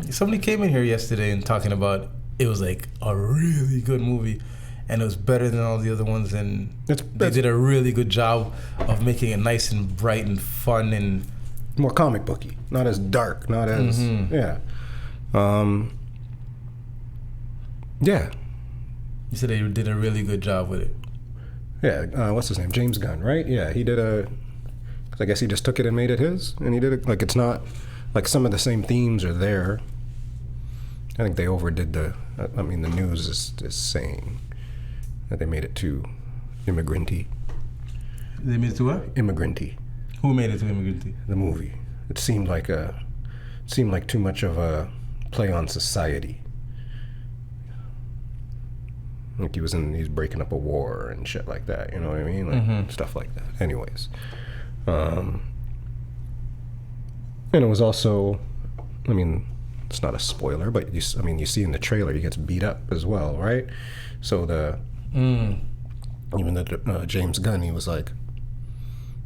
Somebody came in here yesterday and talking about it was like a really good movie, and it was better than all the other ones, and they did a really good job of making it nice and bright and fun and more comic booky, not as dark, not as yeah. Yeah. You said they did a really good job with it. Yeah, what's his name? James Gunn, right? Yeah, he did I guess he just took it and made it his, and he did it like it's not like some of the same themes are there. I think they overdid the news is saying that they made it too immigrant-y. They made it to what? Immigrant-y. Who made it to immigrant-y? The movie. It seemed like too much of a play on society. Like he's breaking up a war and shit like that, you know what I mean? Like stuff like that. Anyways. And it was also, I mean, it's not a spoiler, but you see in the trailer he gets beat up as well, right? So even the James Gunn, he was like,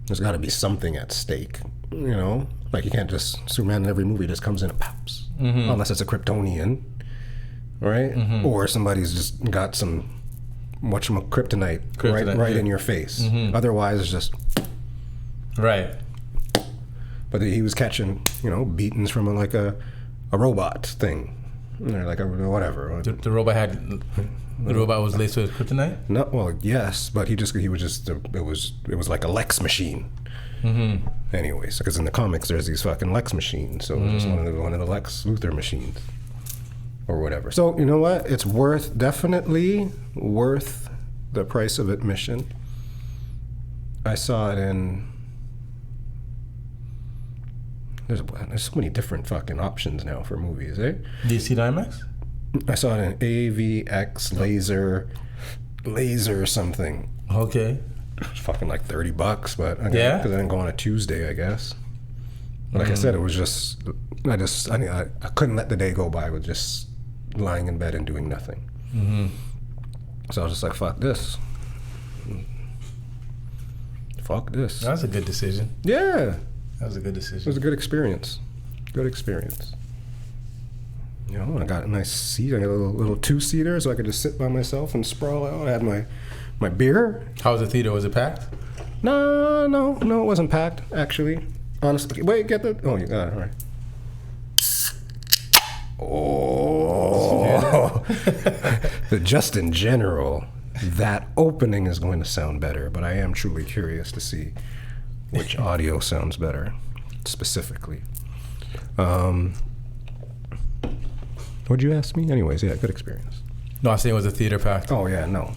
there's got to be something at stake, you know? Like you can't just, Superman in every movie just comes in and pops, unless it's a Kryptonian, right? Or somebody's just got some kryptonite right in your face. Otherwise, it's just right. But he was catching, beatings from a robot thing, like whatever. The robot was laced with kryptonite. No, well, yes, but it was like a Lex machine. Anyways, because in the comics there's these fucking Lex machines, so it was just one of the Lex Luthor machines. Or whatever. So, you know what? It's definitely worth the price of admission. I saw it in... There's so many different fucking options now for movies, eh? Did you see the IMAX? I saw it in AVX, laser something. Okay. It's fucking like $30, but yeah? Because I didn't go on a Tuesday, I guess. But like I said, it was just... I couldn't let the day go by with just lying in bed and doing nothing. So I was just like, fuck this. Fuck this. That was a good decision. Yeah. That was a good decision. It was a good experience. Good experience. I got a nice seat. I got a little two-seater so I could just sit by myself and sprawl out. I had my beer. How was the theater? Was it packed? No, it wasn't packed, actually. Honestly. Wait, get the... Oh, you got it. All right. Oh, just in general, that opening is going to sound better, but I am truly curious to see which audio sounds better specifically. What'd you ask me? Anyways, yeah, good experience. No, I was saying was the theater packed. Oh yeah, no,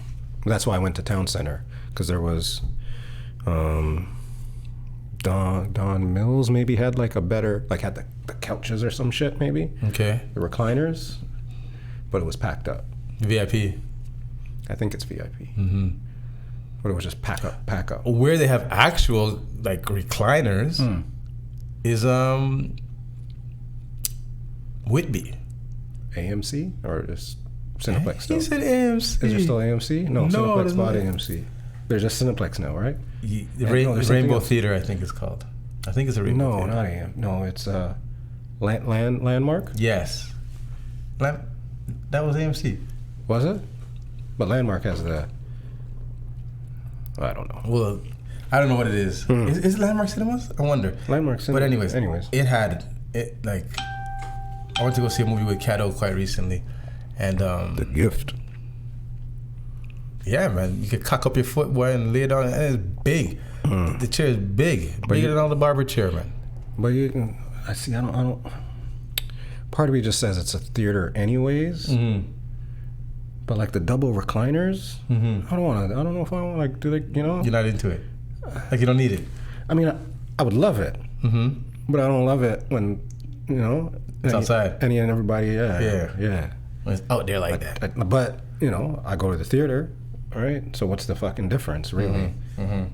that's why I went to Town Center, because there was Don Mills maybe had like a better, like had the couches or some shit maybe. Okay. The recliners, but it was packed up. VIP. I think it's VIP. But it was just pack up. Where they have actual like recliners is Whitby. AMC or just Cineplex still? He said AMC. Is there still AMC? No, Cineplex bought AMC. There's just Cineplex now, right? The Rainbow Theater, I think it's called. I think it's a Rainbow Theater. No, not AM. No, it's Landmark? Yes. That was AMC. Was it? But Landmark has I don't know. Well, I don't know what it is. Is it Landmark Cinemas? I wonder. Landmark Cinemas. But anyways. I went to go see a movie with Kato quite recently. And The Gift. Yeah, man. You could cock up your foot, boy, and lay it down. And it's big. The chair is big. Bigger than all the barber chair, man. But I don't... Part of me just says it's a theater anyways. But like the double recliners, I don't know if I want, like, do they, You're not into it. Like you don't need it. I mean, I would love it. But I don't love it when, it's outside. Any and everybody, yeah. When it's out there like that. But, I go to the theater, all right? So what's the fucking difference, really? I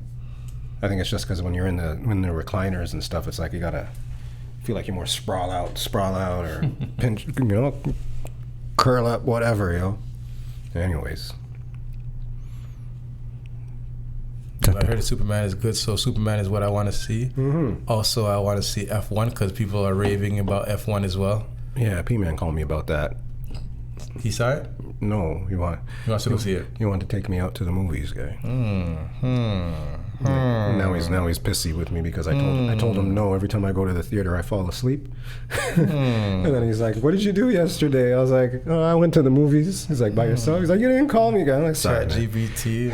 think it's just because when you're in the recliners and stuff, it's like you gotta feel like you're more sprawl out, or pinch, curl up, whatever, Anyways. I heard Superman is good, so Superman is what I want to see. Mm-hmm. Also, I want to see F1 because people are raving about F1 as well. Yeah, P-Man called me about that. He saw it? No, He wants to go see it. You want to take me out to the movies, guy. Now he's pissy with me because I told him no. Every time I go to the theater, I fall asleep. And then he's like, "What did you do yesterday?" I was like, "Oh, I went to the movies." He's like, "By yourself?" He's like, "You didn't call me, guy." I'm like, "Sorry, man." GBT.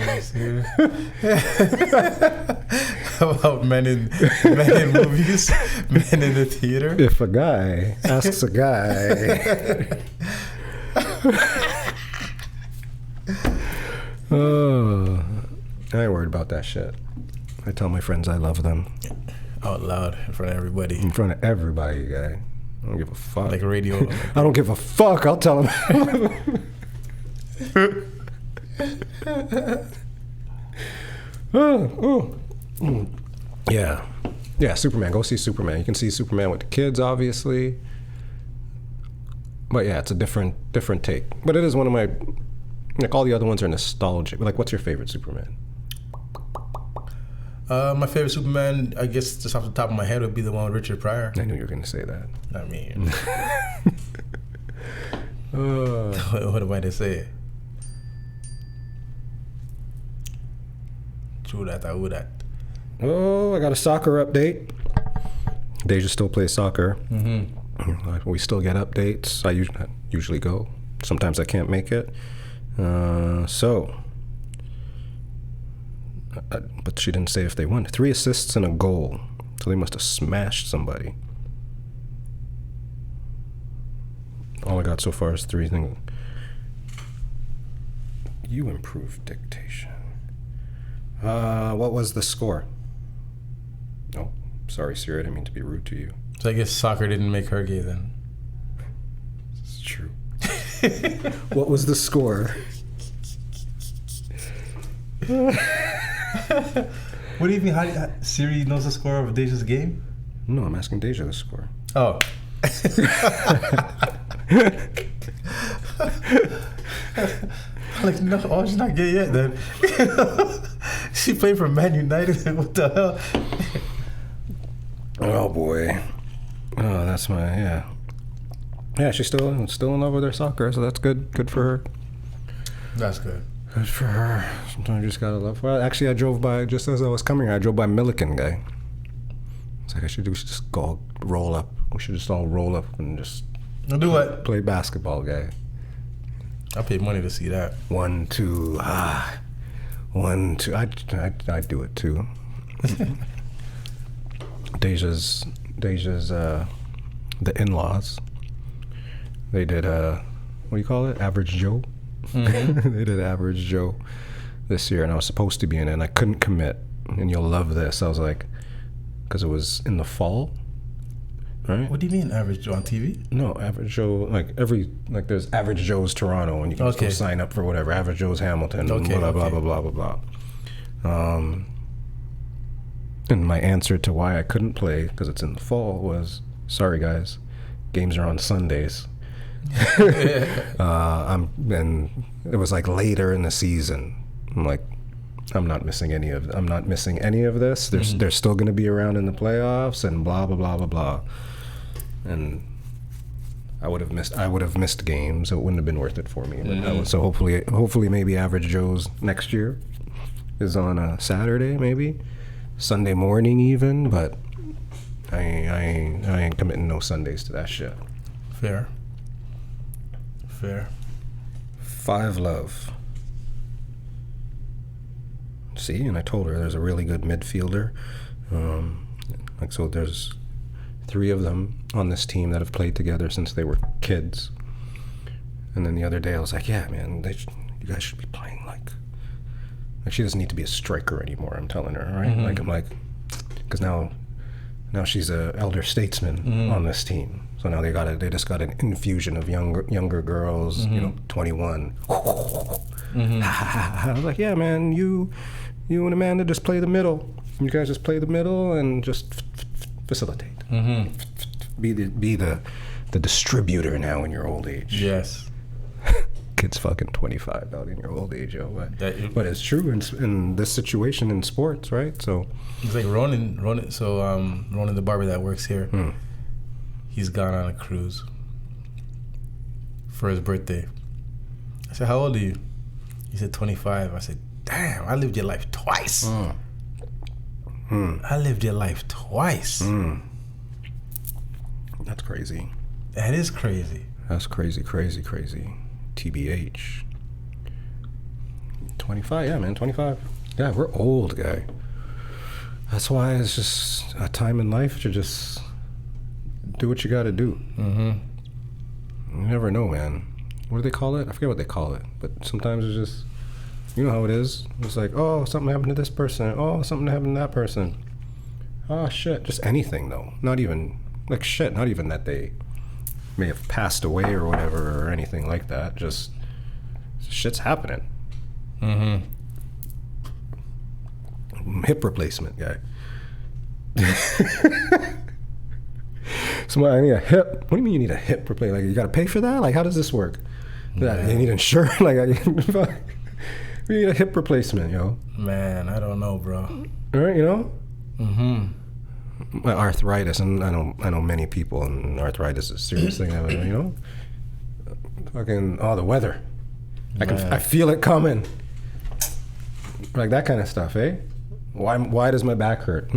How about men in movies? Men in the theater? If a guy asks a guy. Oh, I ain't worried about that shit. I tell my friends I love them. Out loud in front of everybody. In front of everybody, guy. I don't give a fuck. Like radio. I don't give a fuck. I'll tell them. Yeah. Yeah, Superman. Go see Superman. You can see Superman with the kids, obviously. But yeah, it's a different take. But it is one of my, like, all the other ones are nostalgic. Like, what's your favorite Superman? My favorite Superman, I guess, just off the top of my head, would be the one with Richard Pryor. I knew you were going to say that. I mean, what am I to say? True that, I would that. Oh, I got a soccer update. Deja still plays soccer. Mm-hmm. We still get updates. I usually go. Sometimes I can't make it. But she didn't say if they won. 3 assists and a goal. So they must have smashed somebody. All I got so far is 3 things. You improved dictation. What was the score? Oh, sorry, Siri. I didn't mean to be rude to you. So I guess soccer didn't make her gay then. It's true. What was the score? What do you mean? How Siri knows the score of Deja's game? No, I'm asking Deja the score. Oh. Like, no, oh, she's not gay yet then. She played for Man United. What the hell? Oh boy. Oh, that's yeah. Yeah, she's still in love with her soccer, so that's good. Good for her. That's good. Good for her. Sometimes you just gotta love. Well, actually, I drove by just as I was coming here. I drove by Milliken, guy. It's like we should just go roll up. We should just all roll up and just do what? Play basketball, guy. I paid money to see that. 1, 2, 1, 2. I'd do it too. Deja's the in-laws. They did what do you call it? Average Joe. Mm-hmm. They did Average Joe this year, and I was supposed to be in it, and I couldn't commit. And you'll love this. I was like, because it was in the fall, right? What do you mean Average Joe on TV? No, Average Joe, like there's Average Joe's Toronto, and you can just go sign up for whatever. Average Joe's Hamilton, blah blah blah blah blah blah. And my answer to why I couldn't play because it's in the fall was, sorry guys, games are on Sundays. And it was like later in the season. I'm like, I'm not missing any of this. They're still going to be around in the playoffs and blah blah blah blah blah. And I would have missed games. It wouldn't have been worth it for me. But so hopefully maybe Average Joe's next year is on a Saturday, maybe Sunday morning even. But I ain't committing no Sundays to that shit. Fair. 5 Love. See, and I told her there's a really good midfielder. So there's 3 of them on this team that have played together since they were kids. And then the other day I was like, yeah, man, you guys should be playing like she doesn't need to be a striker anymore. I'm telling her, right? Mm-hmm. I'm like, because now she's a elder statesman on this team. So now they just got an infusion of younger girls, 21. I was like, yeah, man, you and Amanda just play the middle. You guys just play the middle and just facilitate. Mm-hmm. Be the distributor now in your old age. Yes. kid's fucking 25 out in your old age, yo. But it's true in this situation in sports, right? So it's like Ronan. So Ronan, the barber that works here, he's gone on a cruise for his birthday. I said, "How old are you?" He said, 25. I said, "Damn, I lived your life twice. I lived your life twice." That's crazy. That is crazy. That's crazy. TBH. 25, yeah, man, 25. Yeah, we're old, guy. That's why it's just a time in life to just do what you got to do. You never know, man. What do they call it? I forget what they call it. But sometimes it's just, you know how it is. It's like, oh, something happened to this person. Oh, something happened to that person. Oh, shit. Just anything, though. Not even, like, shit. Not even that they may have passed away or whatever or anything like that. Just shit's happening. Hip replacement, guy. So I need a hip. What do you mean you need a hip replacement? Like, you got to pay for that? Like, how does this work? Yeah. You need insurance? Like, you need a hip replacement, yo. Man, I don't know, bro. All right, you know? Arthritis, and I know many people, and arthritis is a serious thing. You know, fucking the weather. I feel it coming. Like that kind of stuff, eh? Why does my back hurt? What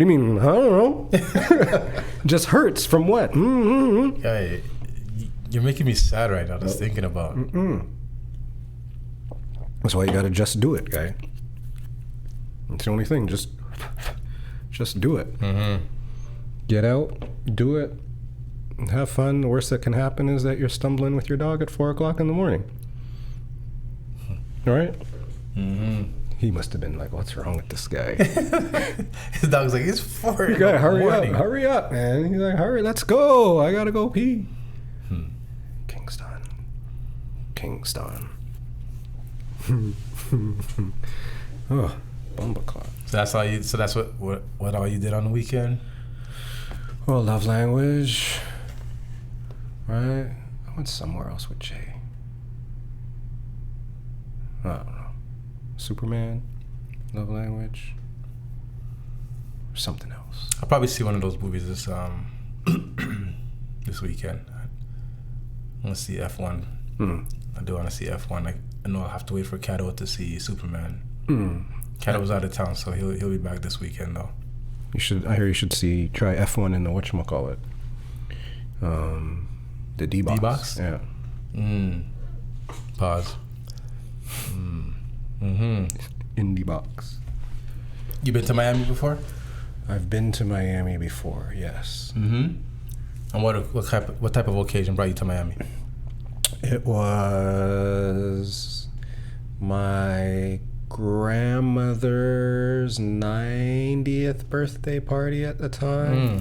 do you mean? I don't know. Just hurts from what? Yeah, you're making me sad right now just thinking about. That's why you gotta just do it, guy. It's the only thing. Just do it. Get out, do it, and have fun. The worst that can happen is that you're stumbling with your dog at 4:00 in the morning. All right? He must have been like, "What's wrong with this guy?" His dog's like, "It's 4 You gotta hurry up, man. He's like, "Hurry, let's go. I gotta go pee." Kingston. Oh, bumper clock. So that's all you. So that's what all you did on the weekend. Well, love language, right? I went somewhere else with Jay. I don't know. Superman, love language, or something else. I'll probably see one of those movies this this weekend. I want to see F1. I do want to see F1. I know I'll have to wait for Kato to see Superman. Kato was out of town, so he'll be back this weekend though. I hear you should try F1 in the whatchamacallit. The D-Box. D-Box? Yeah. Pause. In the box. You been to Miami before? I've been to Miami before, yes. And what type of occasion brought you to Miami? It was my grandmother's 90th birthday party at the time.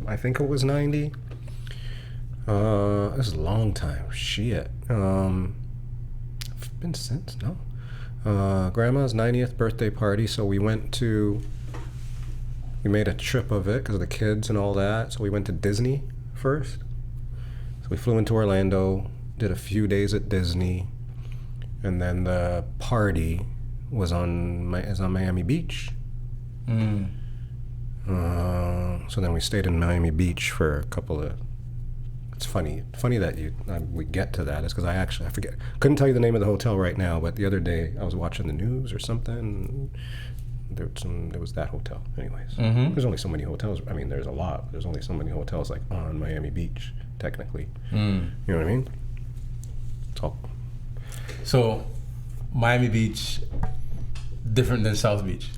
I think it was 90. It was a long time. Shit. Been since, no. Grandma's 90th birthday party, so we made a trip of it because of the kids and all that. So we went to Disney first. So we flew into Orlando, did a few days at Disney, and then the party is on Miami Beach. So then we stayed in Miami Beach for a couple of. It's funny that we get to that is because I forget. Couldn't tell you the name of the hotel right now, but the other day I was watching the news or something. There was that hotel. Anyways, there's only so many hotels. I mean, there's a lot. There's only so many hotels like on Miami Beach, technically. You know what I mean? Talk. So, Miami Beach, different than South Beach?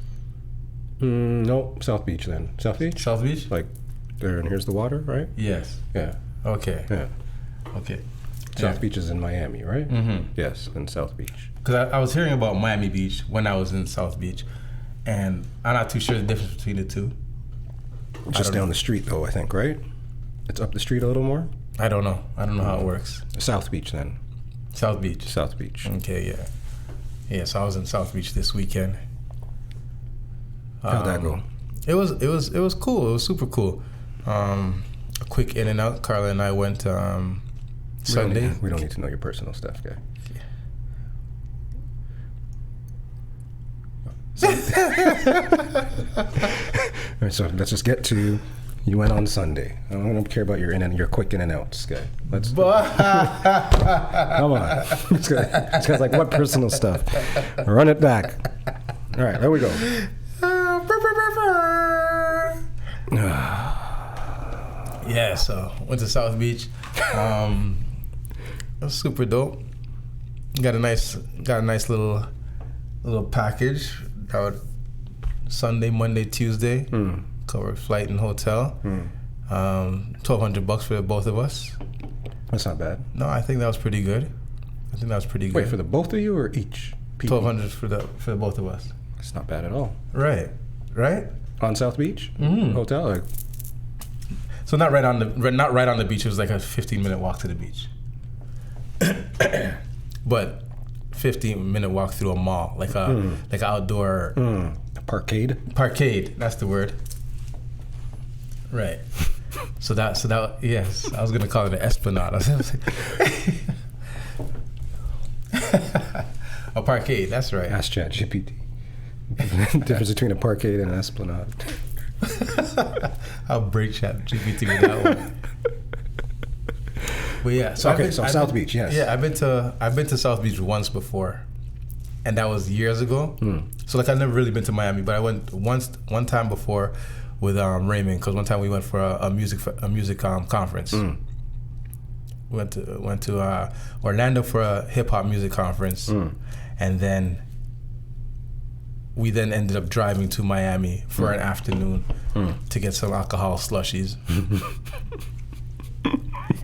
No, South Beach then. South Beach? South Beach? Like, there and here's the water, right? Yes. Yeah. Okay. Yeah. Okay. South Beach is in Miami, right? Yes, in South Beach. Because I was hearing about Miami Beach when I was in South Beach, and I'm not too sure the difference between the two. Just down the street, though, I think, right? It's up the street a little more? I don't know. I don't know how it works. South Beach, then. South Beach. South Beach. Okay, yeah. Yeah, so I was in South Beach this weekend. How'd that go? It was cool. It was super cool. A quick in and out. Carla and I went Sunday. We don't need to know your personal stuff, guy. All right, so let's just get to you went on Sunday. I don't care about your quick in and outs, guy. Let's come on. This guy's like, what personal stuff? Run it back. All right, there we go. Yeah, so went to South Beach. It was super dope. Got a nice little package. Out Sunday, Monday, Tuesday. Covered flight and hotel. $1,200 for the both of us. That's not bad. No, I think that was pretty good. Wait, for the both of you or each? $1,200 for the both of us. It's not bad at all. Right. On South Beach hotel. Like, so not right on the beach. It was like a 15-minute walk to the beach. But 15-minute walk through a mall, like an outdoor parkade. That's the word. Right. So that yes, I was gonna call it an esplanade. A parkade. That's right. Ask ChatGPT. Difference between a parkade and an esplanade. I'll break ChatGPT with that one. But yeah, so South Beach, yes. Yeah, I've been to South Beach once before, and that was years ago. So like I've never really been to Miami, but I went one time before with Raymond, because one time we went for a music conference. Went to Orlando for a hip hop music conference, and then we ended up driving to Miami for an afternoon to get some alcohol slushies.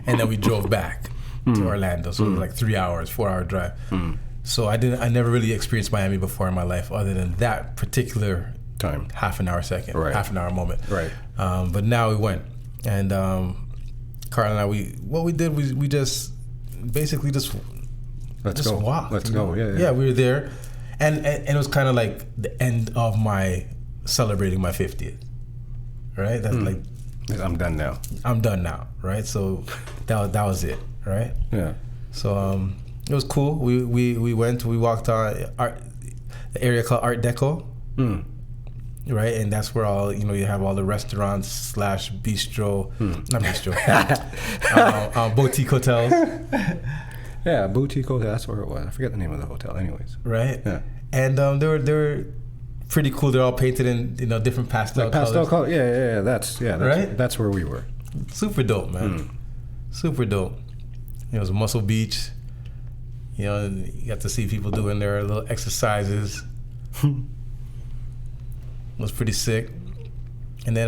And then we drove back to Orlando. So it was like 3 hours, 4-hour drive. So I never really experienced Miami before in my life, other than that particular time, half an hour moment. Right. But now we went, and Carl and I, we just basically walked. Let's go. Yeah. Yeah, we were there, and it was kind of like the end of my celebrating my 50th. Right. That's like. I'm done now, right? So that was it, right? Yeah. So it was cool. We walked on the area called Art Deco, right? And that's where all you have all the restaurants / bistro, not bistro, boutique hotels. Yeah, boutique hotel. That's where it was. I forget the name of the hotel, anyways. Right. Yeah. And they were pretty cool. They're all painted in different pastel colors. Yeah. That's right. That's where we were. Super dope, man. Super dope. It was Muscle Beach. You got to see people doing their little exercises. It was pretty sick. And then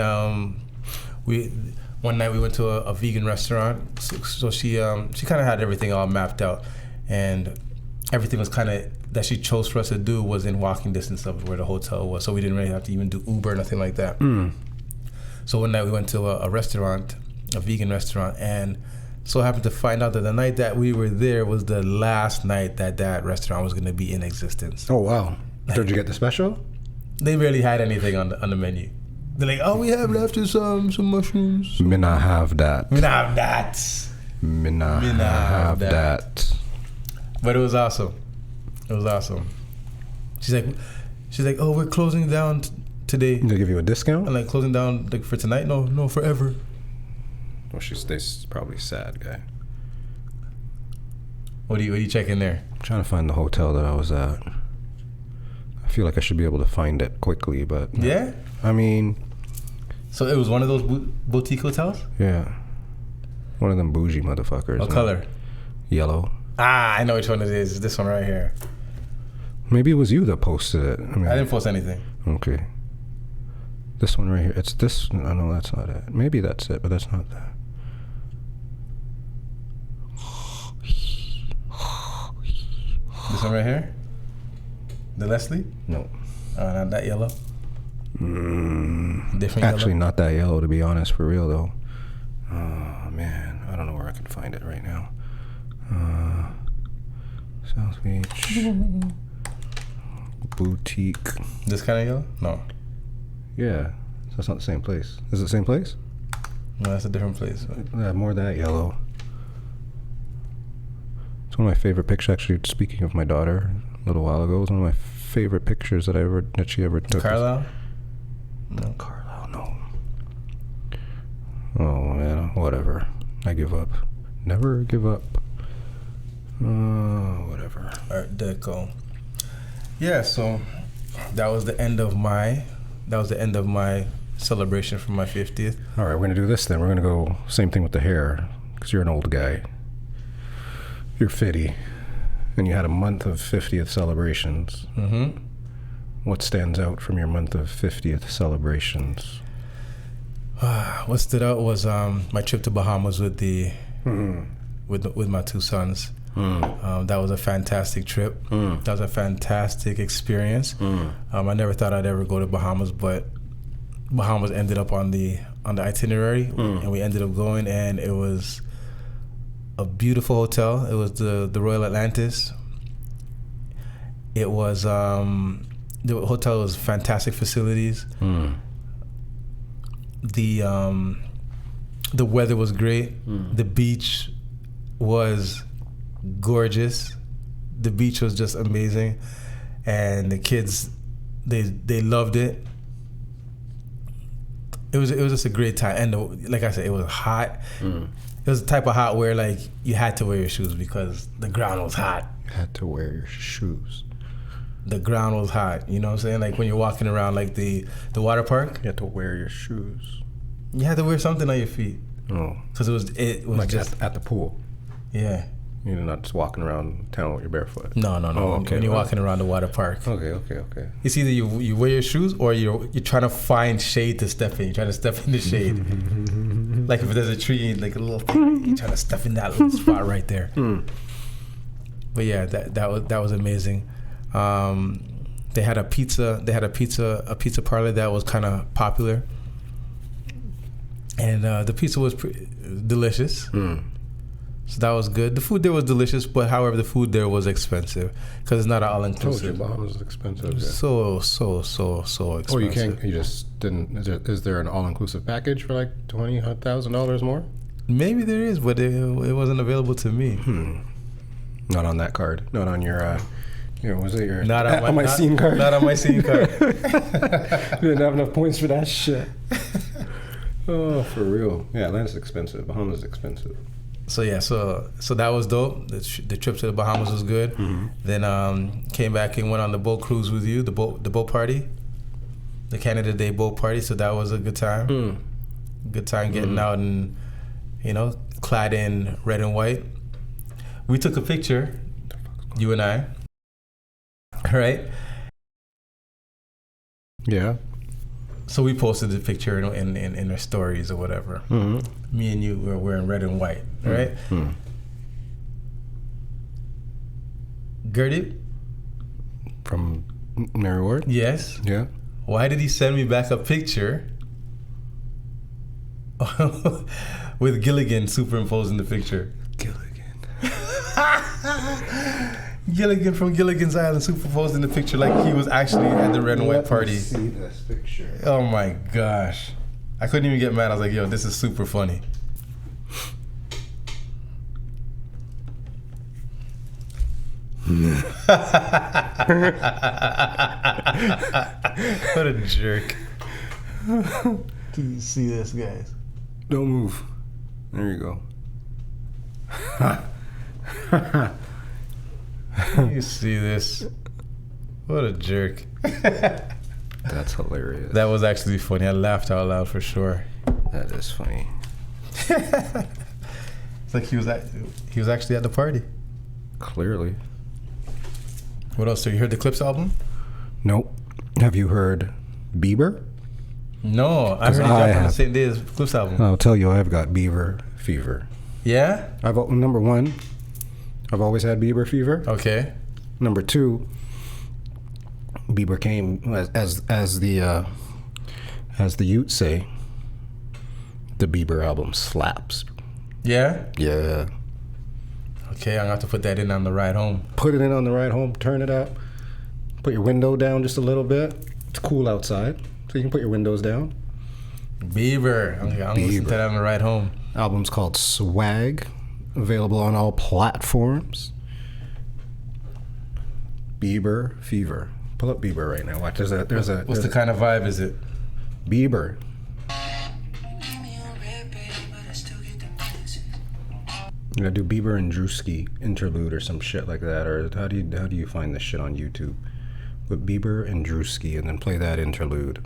one night we went to a vegan restaurant. So she kind of had everything all mapped out, and everything was kind of that she chose for us to do was in walking distance of where the hotel was. So we didn't really have to even do Uber or nothing like that. So one night we went to a restaurant, a vegan restaurant, and so happened to find out that the night that we were there was the last night that restaurant was going to be in existence. Oh, wow. Did you get the special? They barely had anything on the menu. They're like, all we have left is some mushrooms. Me not have that. Me not have that. But it was awesome. She's like, oh, we're closing down today. They give you a discount? I'm like, closing down for tonight? No, forever. Well, she's probably sad, guy. What are you checking there? I'm trying to find the hotel that I was at. I feel like I should be able to find it quickly, but no. Yeah. I mean, so it was one of those boutique hotels? Yeah. One of them bougie motherfuckers. What color? Yellow. I know which one it is. This one right here. Maybe it was you that posted it. I didn't post anything. Okay. This one right here. It's this. No, that's not it. Maybe that's it, but that's not that. This one right here? The Leslie? No. Not that yellow? Different actually, yellow? Not that yellow, to be honest, for real, though. Oh, man. I don't know where I can find it right now. South Beach. Boutique. This kind of yellow? No. Yeah. That's not the same place. Is it the same place? No, that's a different place. More of that yellow. It's one of my favorite pictures. Actually, speaking of my daughter, a little while ago, it was one of my favorite pictures that she ever took. Carlisle? No, Carlisle, no. Oh man, whatever. I give up. Never give up. Whatever. Art Deco. Yeah, so that was the end of my celebration for my 50th. All right, we're gonna do this then. We're gonna go same thing with the hair, because you're an old guy. You're 50, and you had a month of 50th celebrations. Mm-hmm. What stands out from your month of 50th celebrations? What stood out was my trip to Bahamas with with my two sons. That was a fantastic trip. That was a fantastic experience. I never thought I'd ever go to Bahamas, but Bahamas ended up on the itinerary, and we ended up going, and it was a beautiful hotel. It was the Royal Atlantis. It was the hotel was fantastic facilities. The weather was great. The beach was gorgeous. The beach was just amazing, and the kids they loved it. It was just a great time, and like I said, it was hot. It was the type of hot where like you had to wear your shoes because the ground was hot. You had to wear your shoes. The ground was hot. You know what I'm saying? Like when you're walking around like the water park, You had to wear your shoes. you had to wear something on your feet Oh, because it was like just at the pool. yeah. You're not just walking around town with your barefoot. No. Oh, okay. When you're walking around the water park, Okay. it's either you wear your shoes or you're trying to find shade to step in. You're trying to step in the shade. Like if there's a tree, like a little thing, you're trying to step in that little spot right there. But yeah, that was amazing. They had a pizza parlor that was kind of popular, and the pizza was delicious. So that was good. The food there was delicious, but however, the food there was expensive because it's not an all-inclusive. Bahamas is expensive. Yeah. So expensive. Oh, you can't. You just didn't. Is there an all-inclusive package for like $20,000 more? Maybe there is, but it wasn't available to me. Not on that card. Not on your. Was it your? Not on my scene card. Not on my scene card. You didn't have enough points for that shit. Oh, for real. Yeah, that's expensive. Bahamas is expensive. So yeah, so that was dope. The trip to the Bahamas was good. Then came back and went on the boat cruise with you, the boat party, the Canada Day boat party. So that was a good time. Good time getting out and clad in red and white. We took a picture, you and I. Right? Yeah. So we posted the picture in our stories or whatever. Me and you were wearing red and white, right? Gertie? From Mary Ward? Yes. Yeah. Why did he send me back a picture with Gilligan superimposed in the picture? Gilligan from Gilligan's Island superimposed in the picture like he was actually at the red and white party. See this picture. Oh my gosh. I couldn't even get mad. I was like, yo, this is super funny. What a jerk. Do you see this, guys? Don't move. There you go. You see this? What a jerk. That's hilarious. That was actually funny. I laughed out loud for sure. That is funny. It's like he was actually at the party. Clearly. What else? So you heard the Clips album? Nope. Have you heard Bieber? No, I heard he dropped on the same day as Clips album. I'll tell you, I've got Bieber fever. Yeah? Number one, I've always had Bieber fever. Okay. Number two, Bieber came as the Utes say, the Bieber album slaps. Yeah? Yeah. Okay, I'm gonna have to put that in on the ride home. Put it in on the ride home, turn it up, put your window down just a little bit. It's cool outside, so you can put your windows down. Bieber. I'm gonna listen to that on the ride home. Album's called Swag. Available on all platforms. Bieber Fever. Pull up Bieber right now. Watch. What's the kind of vibe is it? Bieber. You gotta do Bieber and Drewski interlude or some shit like that, or how do you find this shit on YouTube? With Bieber and Drewski, and then play that interlude.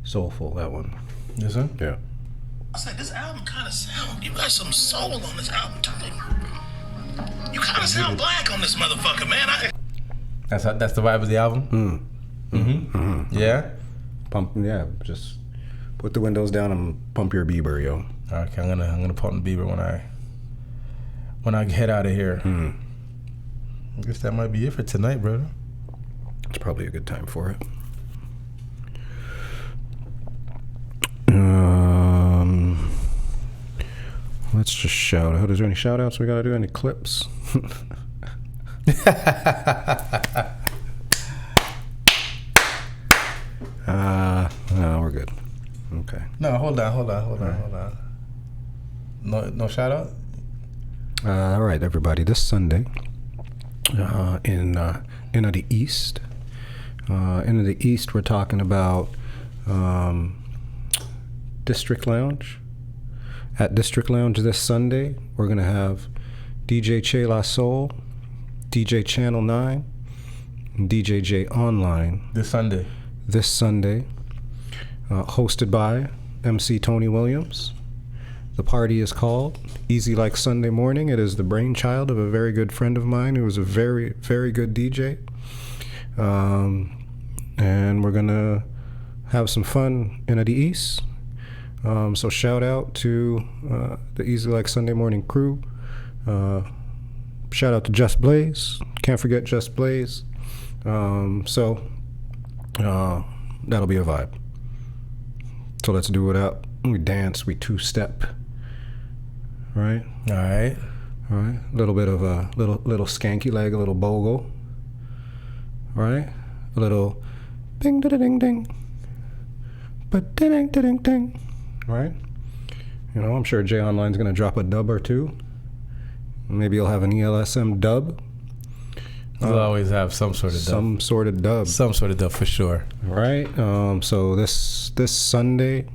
Soulful, that one. Yes, sir? Yeah. I said, this album kind of sound, you got some soul on this album, Tony. You kind of sound black on this motherfucker, man. That's the vibe of the album? Yeah? Yeah, just put the windows down and pump your Bieber, yo. Okay, I'm gonna pump the Bieber when I head out of here. I guess that might be it for tonight, brother. It's probably a good time for it. Let's just shout out. Is there any shout outs we gotta do? Any clips? No, we're good. Okay. No, hold on. No shout out? All right, everybody. This Sunday, in the East, we're talking about District Lounge. At District Lounge this Sunday, we're gonna have DJ Che La Soul, DJ Channel 9, and DJ J Online. This Sunday, hosted by MC Tony Williams. The party is called Easy Like Sunday Morning. It is the brainchild of a very good friend of mine who is a very, very good DJ. And we're gonna have some fun in the East. So shout out to the Easy Like Sunday Morning crew. Shout out to Just Blaze. Can't forget Just Blaze. So that'll be a vibe. So let's do it up. We dance, we two-step. Right? all right. All right. A little bit of a little skanky leg, a little bogle. Right? A little ding ding ding ding. But ding ding ding ding. Right? You know, I'm sure Jay Online's gonna drop a dub or two. Maybe you'll have an ELSM dub. We'll always have some sort of dub. Some sort of dub. Some sort of dub for sure. Right? So this Sunday,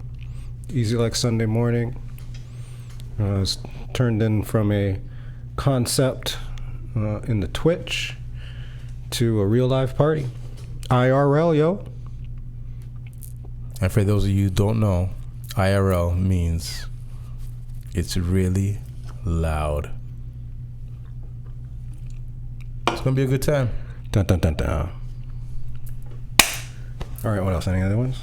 Easy Like Sunday Morning, is turned in from a concept in the Twitch to a real live party. IRL, yo. And for those of you who don't know, IRL means it's really loud. It's gonna be a good time. Dun, dun, dun, dun. All right, what else? Any other ones?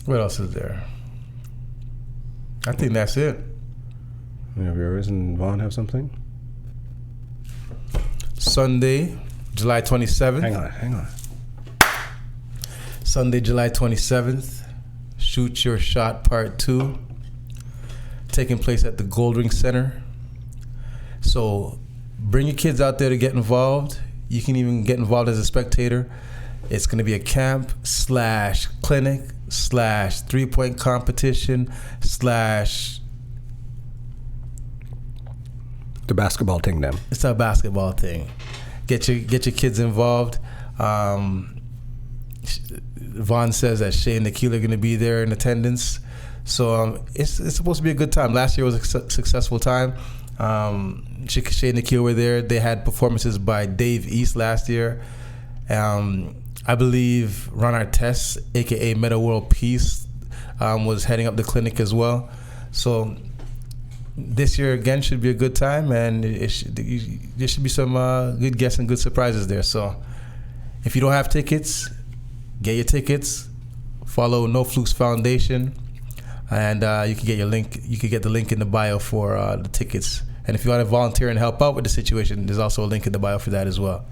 What else is there? I think that's it. Any of yours and Vaughn have something? Sunday, July 27th. Hang on. Sunday, July 27th. Shoot Your Shot Part 2. Taking place at the Goldring Center. So bring your kids out there to get involved. You can even get involved as a spectator. It's going to be a camp / clinic / 3-point competition / The basketball thing, then. It's a basketball thing. Get your kids involved. Vaughn says that Shay and Nikhil are going to be there in attendance. So it's supposed to be a good time. Last year was a successful time. Shay and Nikhil were there. They had performances by Dave East last year. I believe Ron Artest, a.k.a. Meta World Peace, was heading up the clinic as well. So this year, again, should be a good time, and there should be some good guests and good surprises there. So if you don't have tickets, get your tickets. Follow No Flukes Foundation, and you can get your link. You can get the link in the bio for the tickets. And if you want to volunteer and help out with the situation, there's also a link in the bio for that as well.